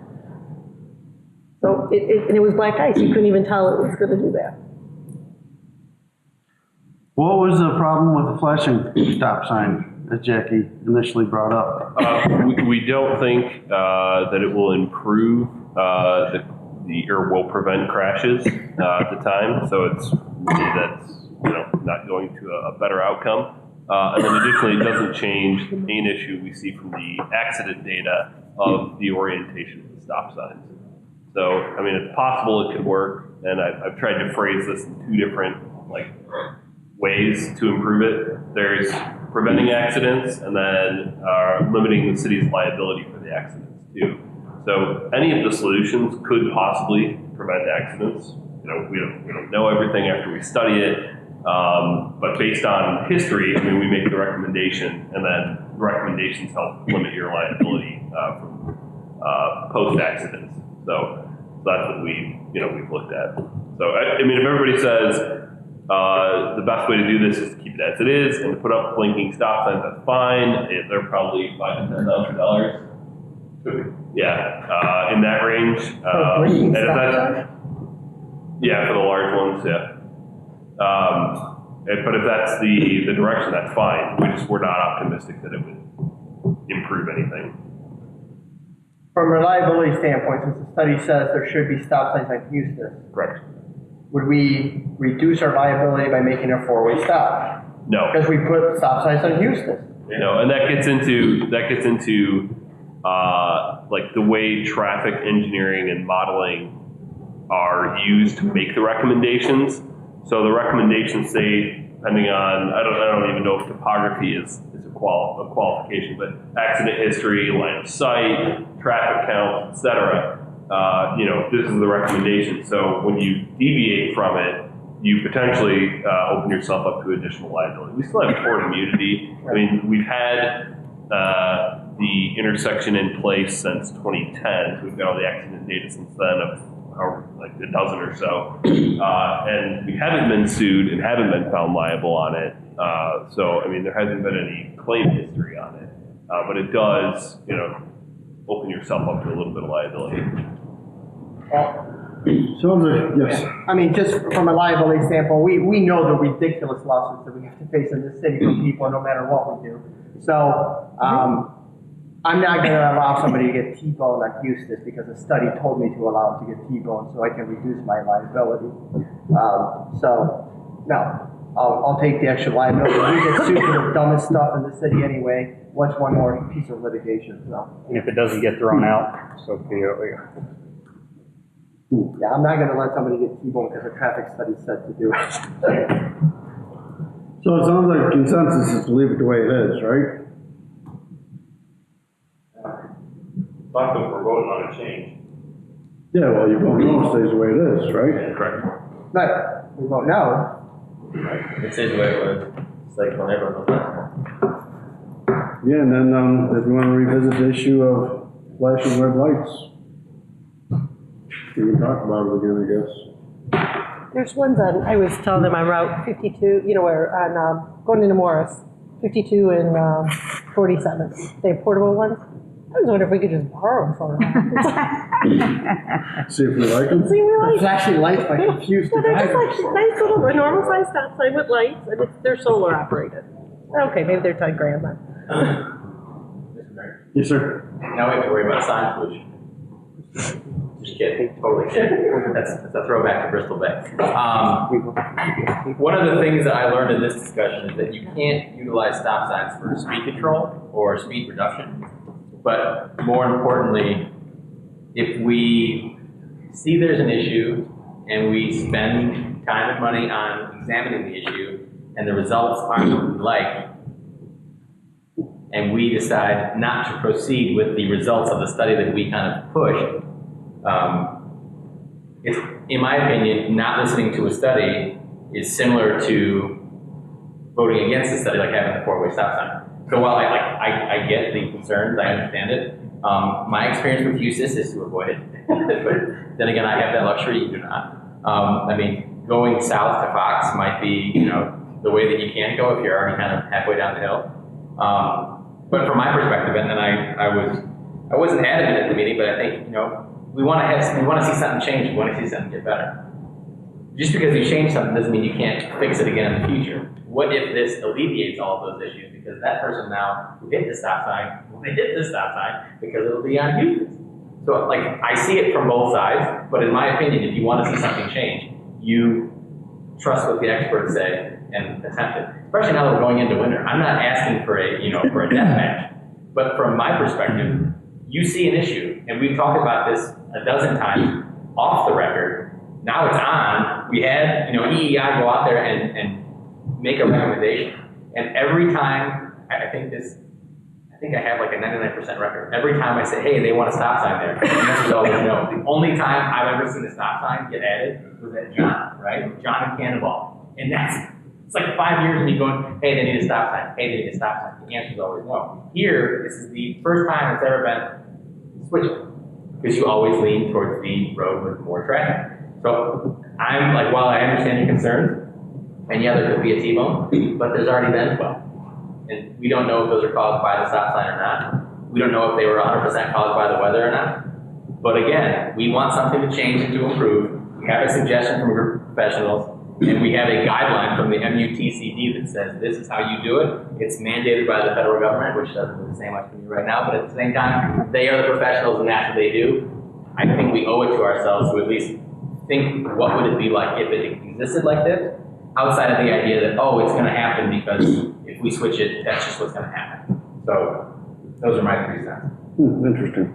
So, and it was black ice, you couldn't even tell it was gonna do that. What was the problem with the flashing stop sign that Jackie initially brought up? We don't think that it will improve or will prevent crashes at the time. So it's really that's not going to a better outcome. And then additionally, it doesn't change the main issue we see from the accident data of the orientation of the stop signs. So I mean, it's possible it could work, and I've tried to phrase this in two different ways to improve it. There's preventing accidents, and then limiting the city's liability for the accidents too. So any of the solutions could possibly prevent accidents. We don't know everything after we study it, but based on history, I mean, we make the recommendation, and then the recommendations help limit your liability from post-accidents. So that's what we've looked at. So I mean, if everybody says the best way to do this is to keep it as it is and to put up blinking stop signs, that's fine. They're probably $5,000 to $10,000. Yeah, in that range. And if that's, yeah, for the large ones, yeah. But if that's the direction, that's fine. We're not optimistic that it would improve anything. From a reliability standpoint, since the study says there should be stop signs on Houston. Correct. Would we reduce our liability by making a four-way stop? No. Because we put stop signs on Houston. No, and that gets into the way traffic engineering and modeling are used to make the recommendations. So the recommendations say, depending on, I don't even know if topography is a qualification, but accident history, line of sight, traffic count, etc. This is the recommendation. So when you deviate from it, you potentially open yourself up to additional liability. We still have tort immunity. I mean, we've had the intersection in place since 2010. So we've got all the accident data since then of like a dozen or so. And we haven't been sued and haven't been found liable on it. So, I mean, there hasn't been any claim history on it. But it does, open yourself up to a little bit of liability. Yes. I mean, just from a liability standpoint, we know the ridiculous lawsuits that we have to face in this city from people no matter what we do. So, I'm not going to allow somebody to get T-boned on Houston because a study told me to allow them to get T-boned so I can reduce my liability. No, I'll take the extra liability. We get sued for the dumbest stuff in the city anyway. What's one more piece of litigation? So. And if it doesn't get thrown out, so be it. Yeah, I'm not going to let somebody get T-boned because a traffic study said to do it. So it sounds like consensus is to leave it the way it is, right? Not that we're voting on a change. Yeah, well, you vote no, it stays the way it is, right? Correct. Right, we vote no. It stays the way it was. It's like whenever the last one. Yeah, and then if you want to revisit the issue of flashing red lights, we can talk about it again, I guess. There's ones on, I was telling them on Route 52, where on, going into Morris, 52 and 47. They have portable ones. I was wondering if we could just borrow them for a while. See if we like them. See, we The like. flashing lights might confuse the Well, they're just drivers. like nice little, a normal size stop sign with lights, and they're solar operated. Okay, maybe they're 10 grand then. Yes, sir. Now we have to worry about sign pollution. Just kidding, totally kidding. That's a throwback to Bristol Bay. One of the things that I learned in this discussion is that you can't utilize stop signs for speed control or speed reduction. But more importantly, if we see there's an issue and we spend time and money on examining the issue and the results aren't what we like, and we decide not to proceed with the results of the study that we kind of pushed, it's, in my opinion, not listening to a study is similar to voting against a study, like having the four-way stop sign. So while I get the concerns, I understand it, my experience with USIS is to avoid it. But then again, I have that luxury, you do not. I mean, going south to Fox might be, the way that you can go if you're already kind of halfway down the hill. But from my perspective, and then I wasn't adamant at the meeting, but I think, we want to see something change. We want to see something get better. Just because you change something doesn't mean you can't fix it again in the future. What if this alleviates all of those issues? Because that person now who hit the stop sign, they hit the stop sign because it'll be on useless. So I see it from both sides, but in my opinion, if you want to see something change, you trust what the experts say and attempt it. Especially now that we're going into winter. I'm not asking for a death match, but from my perspective, you see an issue, and we've talked about this a dozen times off the record. Now it's on. We had, EEI go out there and make a recommendation. And every time, I think I have like a 99% record. Every time I say, hey, they want a stop sign there, the answer is always no. The only time I've ever seen a stop sign get added was at John, right? John and Cannonball. And it's like 5 years of me going, hey, they need a stop sign. Hey, they need a stop sign. The answer is always no. Here, this is the first time it's ever been switching. Because you always lean towards the road with more traffic. So I'm like, while I understand your concerns, and yeah, there could be a T-bone, but there's already been 12. And we don't know if those are caused by the stop sign or not. We don't know if they were 100% caused by the weather or not. But again, we want something to change and to improve. We have a suggestion from a group of professionals, and we have a guideline from the MUTCD that says this is how you do it. It's mandated by the federal government, which doesn't really say much to me right now, but at the same time, they are the professionals and that's what they do. I think we owe it to ourselves to at least think what would it be like if it existed like this, outside of the idea that, oh, it's going to happen because if we switch it, that's just what's going to happen. So those are my 3 cents. Interesting.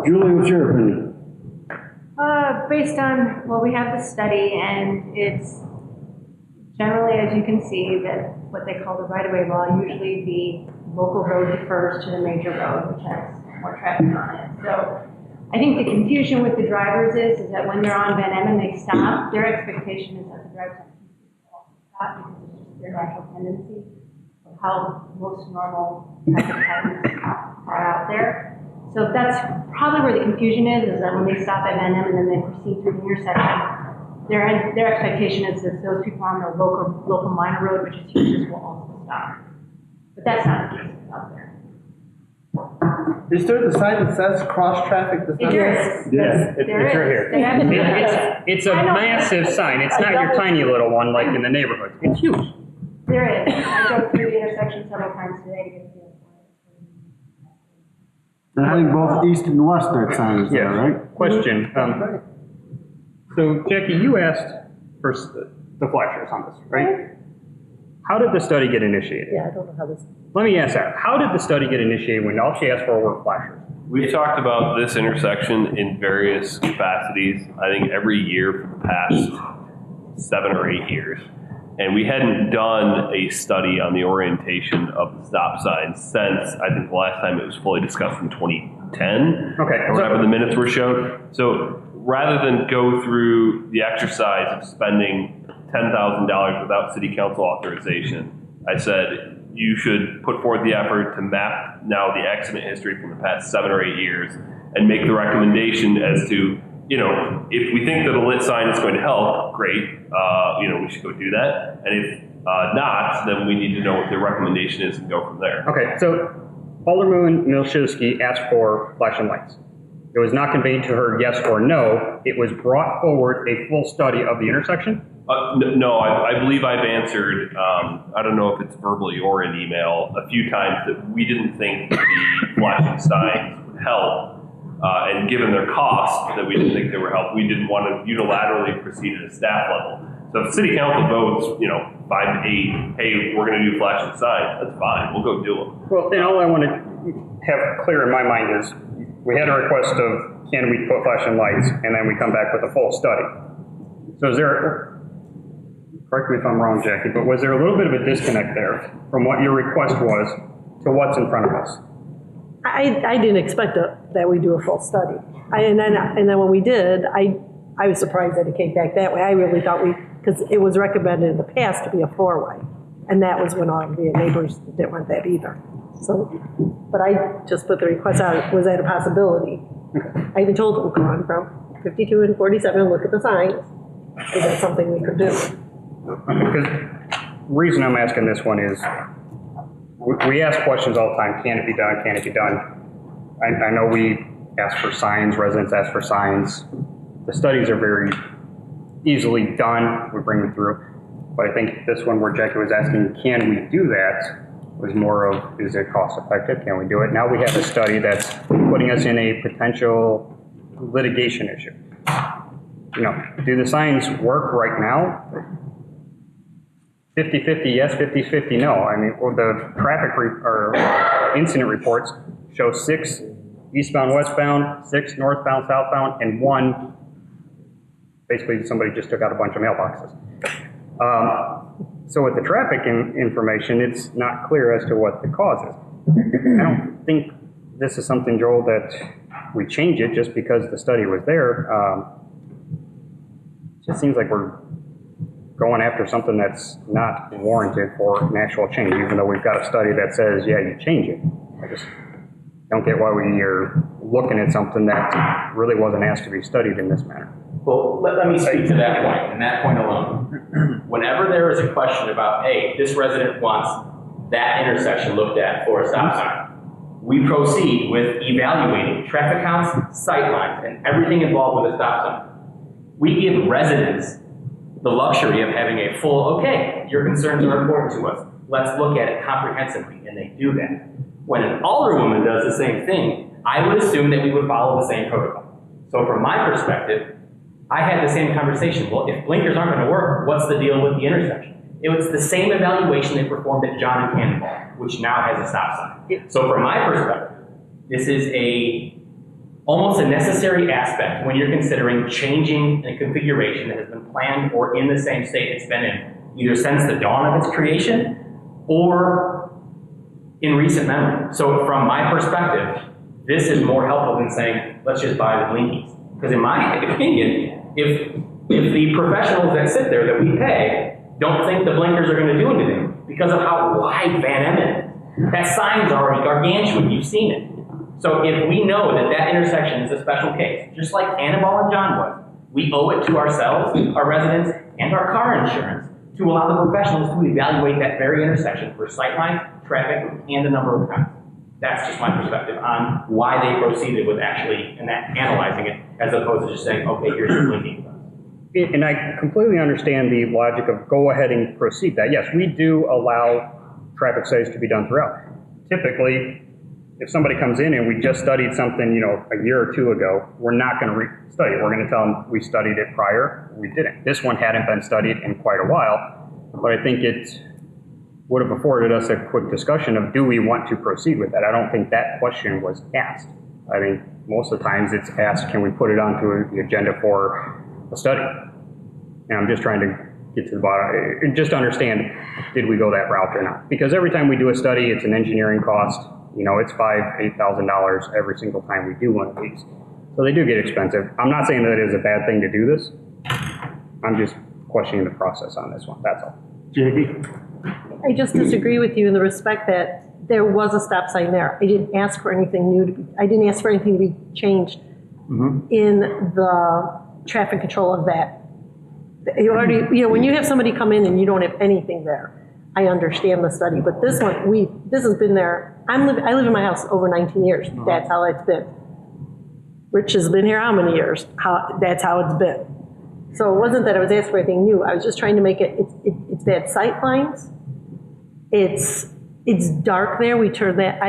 Julie, what's your opinion? Based on, we have the study, and it's generally, as you can see, that what they call the right-of-way law, usually the local road defers to the major road, which has more traffic on it. So I think the confusion with the drivers is that when they're on Van Em and they stop, their expectation is that the drivers also stop because it's just their natural tendency of how most normal traffic patterns are out there. So that's probably where the confusion is that when they stop at Van Em and then they proceed through the intersection, their expectation is that those people on the local minor road, which is used, will also stop. But that's not the case out there. Is there the sign that says cross-traffic? There is. Yeah, it's right here. It's a massive sign. It's not your tiny little one like in the neighborhood. It's huge. There is. I drove through the intersection several times today to get to the I think both east and west that sign is there, right? Question. So Jackie, you asked for the flashers on this, right? How did the study get initiated? Yeah, I don't know how this. Let me ask that. How did the study get initiated when all she asked for were flashers? We've talked about this intersection in various capacities, I think every year for the past 7 or 8 years. And we hadn't done a study on the orientation of the stop signs since, I think the last time it was fully discussed in 2010. Okay. Or whatever the minutes were showed. So rather than go through the exercise of spending $10,000 without city council authorization, I said, you should put forth the effort to map now the accident history from the past 7 or 8 years and make the recommendation as to, if we think that a lit sign is going to help, great, we should go do that. And if not, then we need to know what the recommendation is and go from there. Okay, so Alderman Milszewski asked for flashing lights. It was not conveyed to her yes or no. It was brought forward a full study of the intersection. No, I believe I've answered, I don't know if it's verbally or in email, a few times that we didn't think the flashing signs would help. And given their cost, that we didn't think they were help. We didn't want to unilaterally proceed at a staff level. So if the city council votes, 5 to 8, hey, we're going to do flashing signs, that's fine. We'll go do them. Well, then all I want to have clear in my mind is we had a request of can we put flashing lights, and then we come back with a full study. So is there, correct me if I'm wrong, Jackie, but was there a little bit of a disconnect there from what your request was to what's in front of us? I didn't expect that we do a full study. And then when we did, I was surprised that it came back that way. I really thought because it was recommended in the past to be a 4-way. And that was when all the neighbors didn't want that either. So, but I just put the request out, was that a possibility? I even told them, come on from 52 and 47, look at the signs. Is that something we could do? Because the reason I'm asking this one is, we ask questions all the time, can it be done, can it be done? I know we ask for signs, residents ask for signs. The studies are very easily done, we bring them through. But I think this one where Jackie was asking, can we do that, was more of, is it cost effective, can we do it? Now we have a study that's putting us in a potential litigation issue. Do the signs work right now? 50-50 yes, 50-50 no. I mean, the traffic incident reports show 6 eastbound, westbound, 6 northbound, southbound, and 1, basically somebody just took out a bunch of mailboxes. So with the traffic information, it's not clear as to what the cause is. I don't think this is something, Joel, that we change it just because the study was there. It just seems like we're going after something that's not warranted for an actual change, even though we've got a study that says, yeah, you change it. I just don't get why we are looking at something that really wasn't asked to be studied in this manner. Well, let me speak to that point, and that point alone. Whenever there is a question about, hey, this resident wants that intersection looked at for a stop sign, we proceed with evaluating traffic counts, sight lines, and everything involved with a stop sign. We give residents the luxury of having a full, okay, your concerns are important to us. Let's look at it comprehensively, and they do that. When an alderwoman does the same thing, I would assume that we would follow the same protocol. So from my perspective, I had the same conversation. Well, if blinkers aren't going to work, what's the deal with the intersection? It was the same evaluation they performed at John and Cannonball, which now has a stop sign. So from my perspective, this is almost a necessary aspect when you're considering changing a configuration that has been planned or in the same state it's been in, either since the dawn of its creation or in recent memory. So from my perspective, this is more helpful than saying, let's just buy the blinkies. Because in my opinion, if the professionals that sit there that we pay don't think the blinkers are going to do anything because of how wide Van Emmon is, that sign's already gargantuan, you've seen it. So if we know that that intersection is a special case, just like Annabelle and John was, we owe it to ourselves, our residents, and our car insurance to allow the professionals to evaluate that very intersection for sightlines, traffic, and the number of counts. That's just my perspective on why they proceeded with actually analyzing it, as opposed to just saying, okay, here's your blinking. And I completely understand the logic of go ahead and proceed that. Yes, we do allow traffic studies to be done throughout. Typically, if somebody comes in and we just studied something, a year or two ago, we're not going to re-study it. We're going to tell them we studied it prior. We didn't. This one hadn't been studied in quite a while, but I think it would have afforded us a quick discussion of do we want to proceed with that. I don't think that question was asked. I think most of the times it's asked, can we put it onto the agenda for a study? And I'm just trying to get to the bottom, just understand, did we go that route or not? Because every time we do a study, it's an engineering cost. It's $5,000, $8,000 every single time we do one of these. So they do get expensive. I'm not saying that it is a bad thing to do this. I'm just questioning the process on this one, that's all. Jackie? I just disagree with you in the respect that there was a stop sign there. I didn't ask for anything new I didn't ask for anything to be changed in the traffic control of that. You already, when you have somebody come in and you don't have anything there, I understand the study, but this one, this has been there, I live in my house over 19 years, that's how it's been. Rich has been here how many years? That's how it's been. So it wasn't that I was asking for anything new, I was just trying to make it's bad sight lines, it's dark there, we turn that,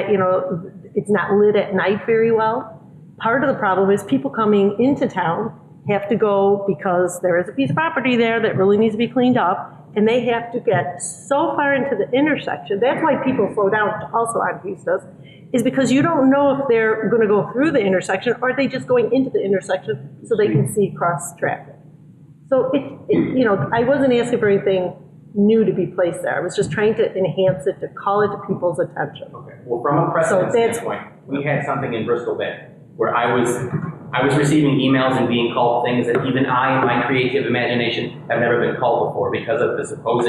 it's not lit at night very well. Part of the problem is people coming into town have to go, because there is a piece of property there that really needs to be cleaned up, and they have to get so far into the intersection. That's why people slow down also on pistas, is because you don't know if they're gonna go through the intersection, or are they just going into the intersection so they can see cross traffic. So I wasn't asking for anything new to be placed there. I was just trying to enhance it, to call it to people's attention. Okay. Well, from a precedent standpoint, we had something in Bristol Bay where I was receiving emails and being called things that even I, in my creative imagination, have never been called before, because of the supposed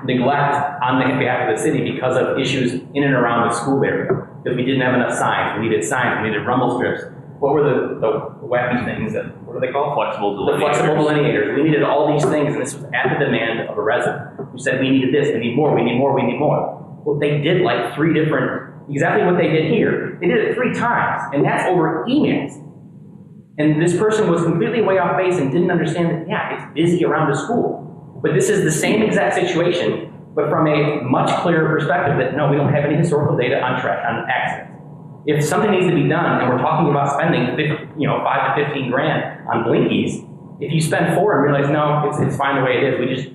neglect on behalf of the city because of issues in and around the school area. Because we didn't have enough signs, we needed rumble strips. What were the wacky things what are they called? Flexible delineators. The flexible delineators. We needed all these things, and this was at the demand of a resident who said, we needed this, we need more, we need more, we need more. Well, they did like 3 different, exactly what they did here. They did it 3 times, and that's over emails. And this person was completely way off base and didn't understand that, yeah, it's busy around the school. But this is the same exact situation, but from a much clearer perspective that, no, we don't have any historical data on accidents. If something needs to be done, and we're talking about spending 5 to 15 grand on blinkies, if you spend 4 and realize, no, it's fine the way it is,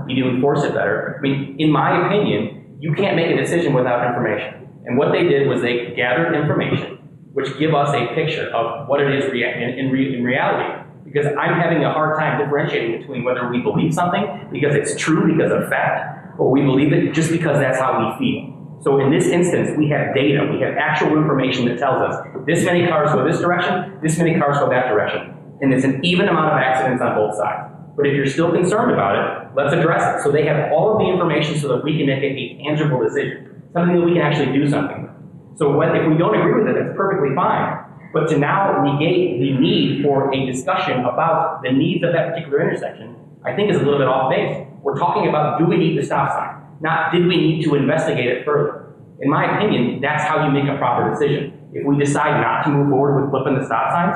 we need to enforce it better. I mean, in my opinion, you can't make a decision without information. And what they did was they gathered information, which give us a picture of what it is in reality. Because I'm having a hard time differentiating between whether we believe something because it's true because of fact, or we believe it just because that's how we feel. So in this instance, we have data, we have actual information that tells us this many cars go this direction, this many cars go that direction. And there's an even amount of accidents on both sides. But if you're still concerned about it, let's address it. So they have all of the information so that we can make a tangible decision, something that we can actually do something with. So if we don't agree with it, that's perfectly fine. But to now negate the need for a discussion about the needs of that particular intersection, I think is a little bit off base. We're talking about, do we need the stop sign? Not, did we need to investigate it further? In my opinion, that's how you make a proper decision. If we decide not to move forward with flipping the stop signs,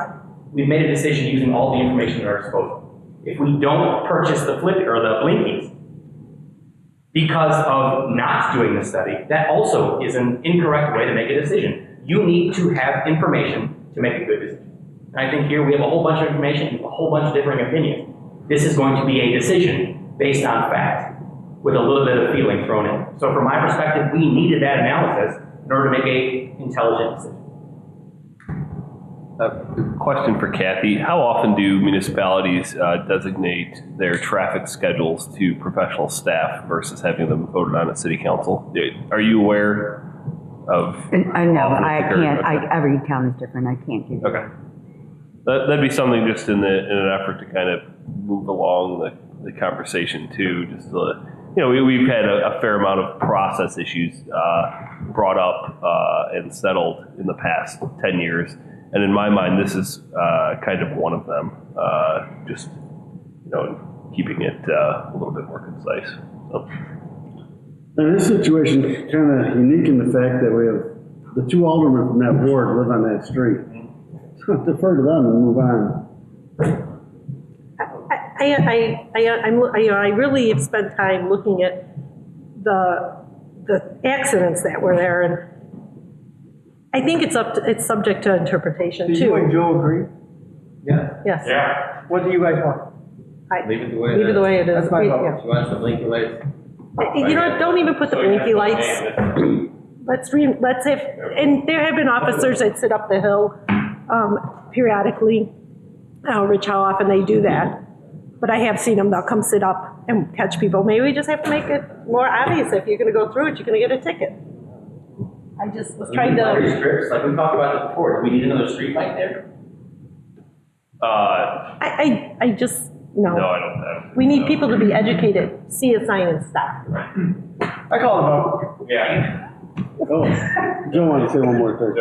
we've made a decision using all the information at our disposal. If we don't purchase the blinkies because of not doing the study, that also is an incorrect way to make a decision. You need to have information to make a good decision. And I think here we have a whole bunch of information, a whole bunch of differing opinions. This is going to be a decision based on fact, with a little bit of feeling thrown in. So from my perspective, we needed that analysis in order to make an intelligent decision. Question for Kathy. How often do municipalities designate their traffic schedules to professional staff versus having them voted on at city council? Are you aware of? No, I can't. Every town is different. I can't give you. Okay. That'd be something just in an effort to kind of move along the conversation too, just to, we've had a fair amount of process issues brought up and settled in the past 10 years. And in my mind, this is kind of one of them, just, keeping it a little bit more concise. So. And this situation is kind of unique in the fact that we have the 2 aldermen from that ward live on that street. So defer to them and move on. I really have spent time looking at the accidents that were there, and I think it's subject to interpretation too. Do you and Joe agree? Yeah. Yes. Yeah. What do you guys want? Leave it the way it is. That's my vote. Yeah. She wants the blinky lights. You know what, don't even put the blinky lights. Let's have, and there have been officers that sit up the hill periodically. I don't know, Rich, how often they do that. But I have seen them, they'll come sit up and catch people. Maybe we just have to make it more obvious. If you're gonna go through it, you're gonna get a ticket. I just was trying to. Strips, like we talked about it before, do we need another street light there? I just, no. No, I don't have. We need people to be educated, see a sign and stop. I call the vote. Yeah. Oh, Joe wanted to say one more thing.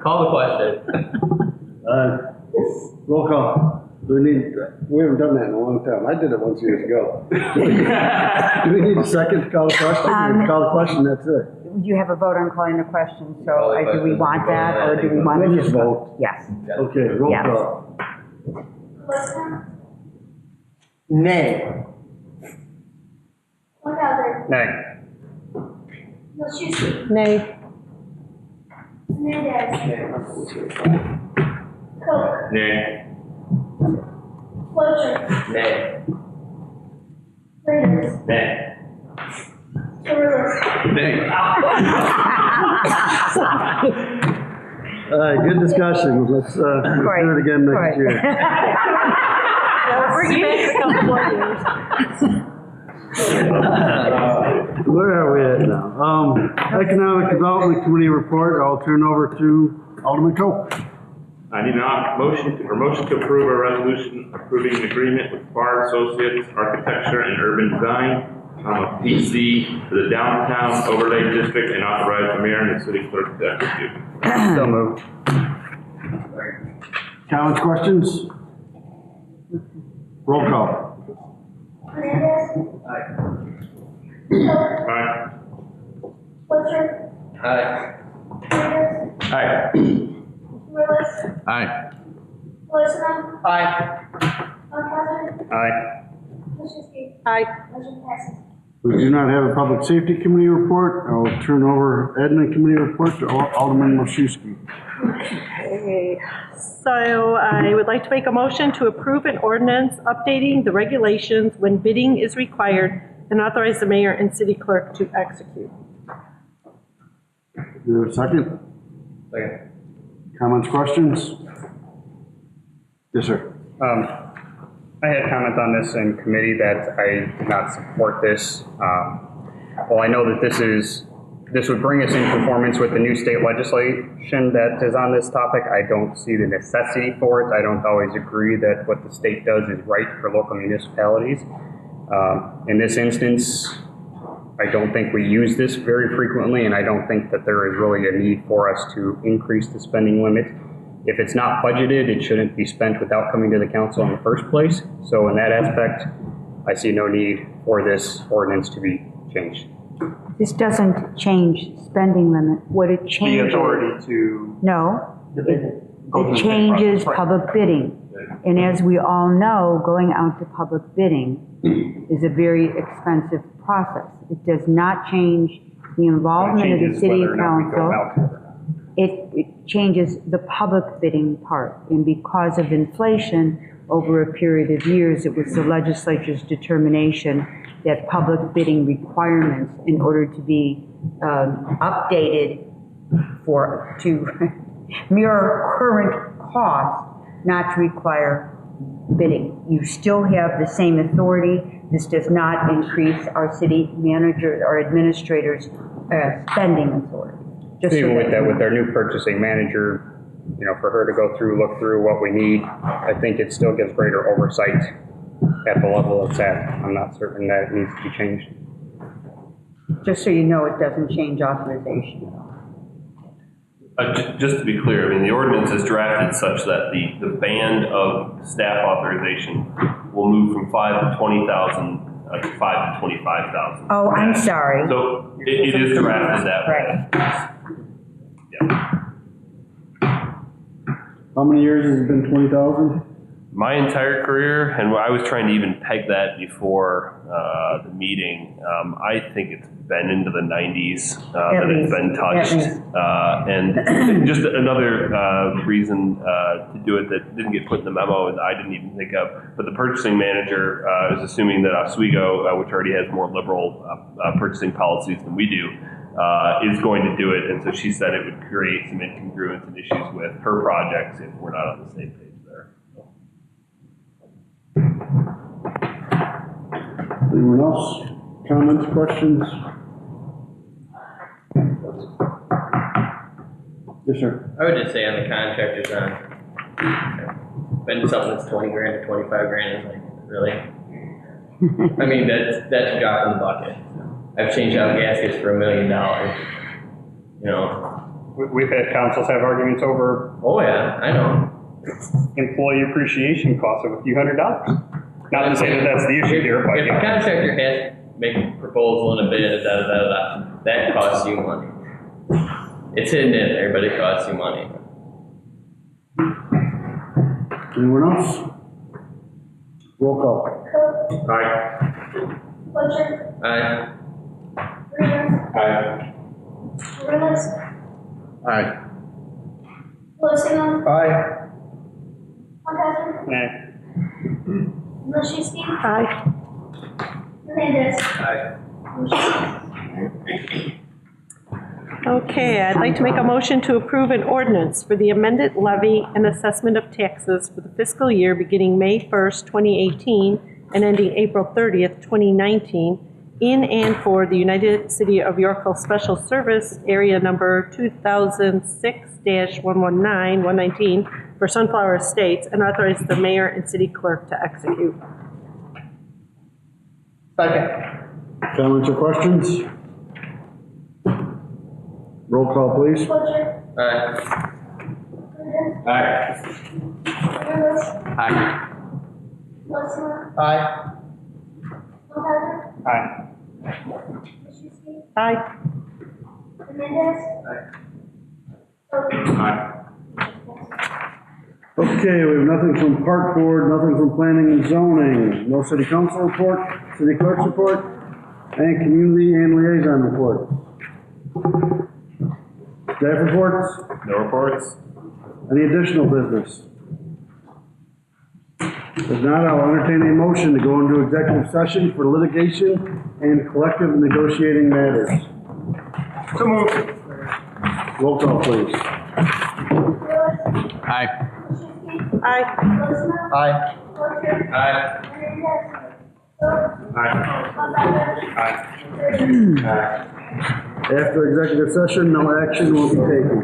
Call the question. Roll call. We haven't done that in a long time. I did it once years ago. Do we need a second to call the question? We call the question, that's it. You have a vote on calling the question, so do we want that, or do we want to We'll just just vote. Yes. Okay, roll Yes. call. Nay. Nay. Nay. Nay. Nay. Nay. Nay. All right, good discussion. Let's do it again next year. Bring it back in a couple more years. Where are we at now? Economic Development Committee report, I'll turn over to Alderman Coe. I need a motion to approve a resolution approving an agreement with Farr Associates Architecture and Urban Design, PC, for the downtown overlay district, and authorize the mayor and the city clerk to execute. So moved. Comments, questions? Roll call. Aye. Aye. Aye. Aye. Aye. Aye. We do not have a Public Safety Committee report. I'll turn over Admin Committee report to Alderman Moshewski. Okay, so I would like to make a motion to approve an ordinance updating the regulations when bidding is required and authorize the mayor and city clerk to execute. Do you have a second? Second. Comments, questions? Yes, sir. I had comment on this in committee that I do not support this. Well, I know that this would bring us in conformance with the new state legislation that is on this topic. I don't see the necessity for it. I don't always agree that what the state does is right for local municipalities. In this instance, I don't think we use this very frequently, and I don't think that there is really a need for us to increase the spending limit. If it's not budgeted, it shouldn't be spent without coming to the council in the first place. So in that aspect, I see no need for this ordinance to be changed. This doesn't change spending limit. What it changes. The authority to. No, go it through changes the public bidding. And as we all know, going out to public bidding is a very expensive process. It does not change the involvement of the city council. It changes the public bidding part. And because of inflation over a period of years, it was the legislature's determination that public bidding requirements, in order to be updated to mirror current costs, not to require bidding. You still have the same authority. This does not increase our city manager or administrators' spending authority. Just Even so with that, you know. with our new purchasing manager, you know, for her to go through, look through what we need, I think it still gives greater oversight at the level it's at. I'm not certain that it needs to be changed. Just so you know, it doesn't change authorization. Just to be clear, I mean, the ordinance is drafted such that the band of staff authorization will move from 5 to 20,000 to 5 to 25,000. Oh, I'm sorry. So it is drafted that way. Right. How many years has it been 20,000? My entire career, and I was trying to even peg that before the meeting, I think it's been into the 90s that it's been touched. And just another reason to do it that didn't get put in the memo and I didn't even think of, but the purchasing manager is assuming that Oswego, which already has more liberal purchasing policies than we do, is going to do it. And so she said it would create some incongruence and issues with her projects if we're not on the same page there. Anyone else? Comments, questions? Yes, sir. I would just say on the contractors on, spending something that's 20 grand to 25 grand is like, really? I mean, that's a drop in the bucket. I've changed out gaskets for $1 million, you know. We've had councils have arguments over. Oh yeah, I know. employee appreciation costs of a few $100s. Not to say that that's the issue here, but If a contractor has to make a proposal and a bid, that costs you money. It's hidden in there, but it costs you money. Anyone else? Roll call. Aye. Butcher, Aye. Reader, Aye. Loomis, Aye. Lucian, Aye. Wondersen, nah. Mushiski, Aye. Hernandez. Aye. Okay, I'd like to make a motion to approve an ordinance for the amended levy and assessment of taxes for the fiscal year beginning May 1st, 2018 and ending April 30th, 2019 in and for the United City of Yorkville Special Service Area Number 2006-119-119 for Sunflower Estates and authorize the mayor and city clerk to execute. Second. Comments or questions? Roll call, please. Butcher, Aye. Reader, Aye. Loomis, Aye. Lucian, Aye. Wondersen, Aye. Mushiski, Aye. Hernandez. Aye. Okay, we have nothing from Park Board, nothing from Planning and Zoning, no City Council report, City Clerk's report, and Community and Liaison report. Staff reports? No reports? Any additional business? If not, I'll entertain a motion to go into executive session for litigation and collective negotiating matters. So moved. Roll call, please. Aye. Aye. Aye. Aye. After executive session, no action will be taken.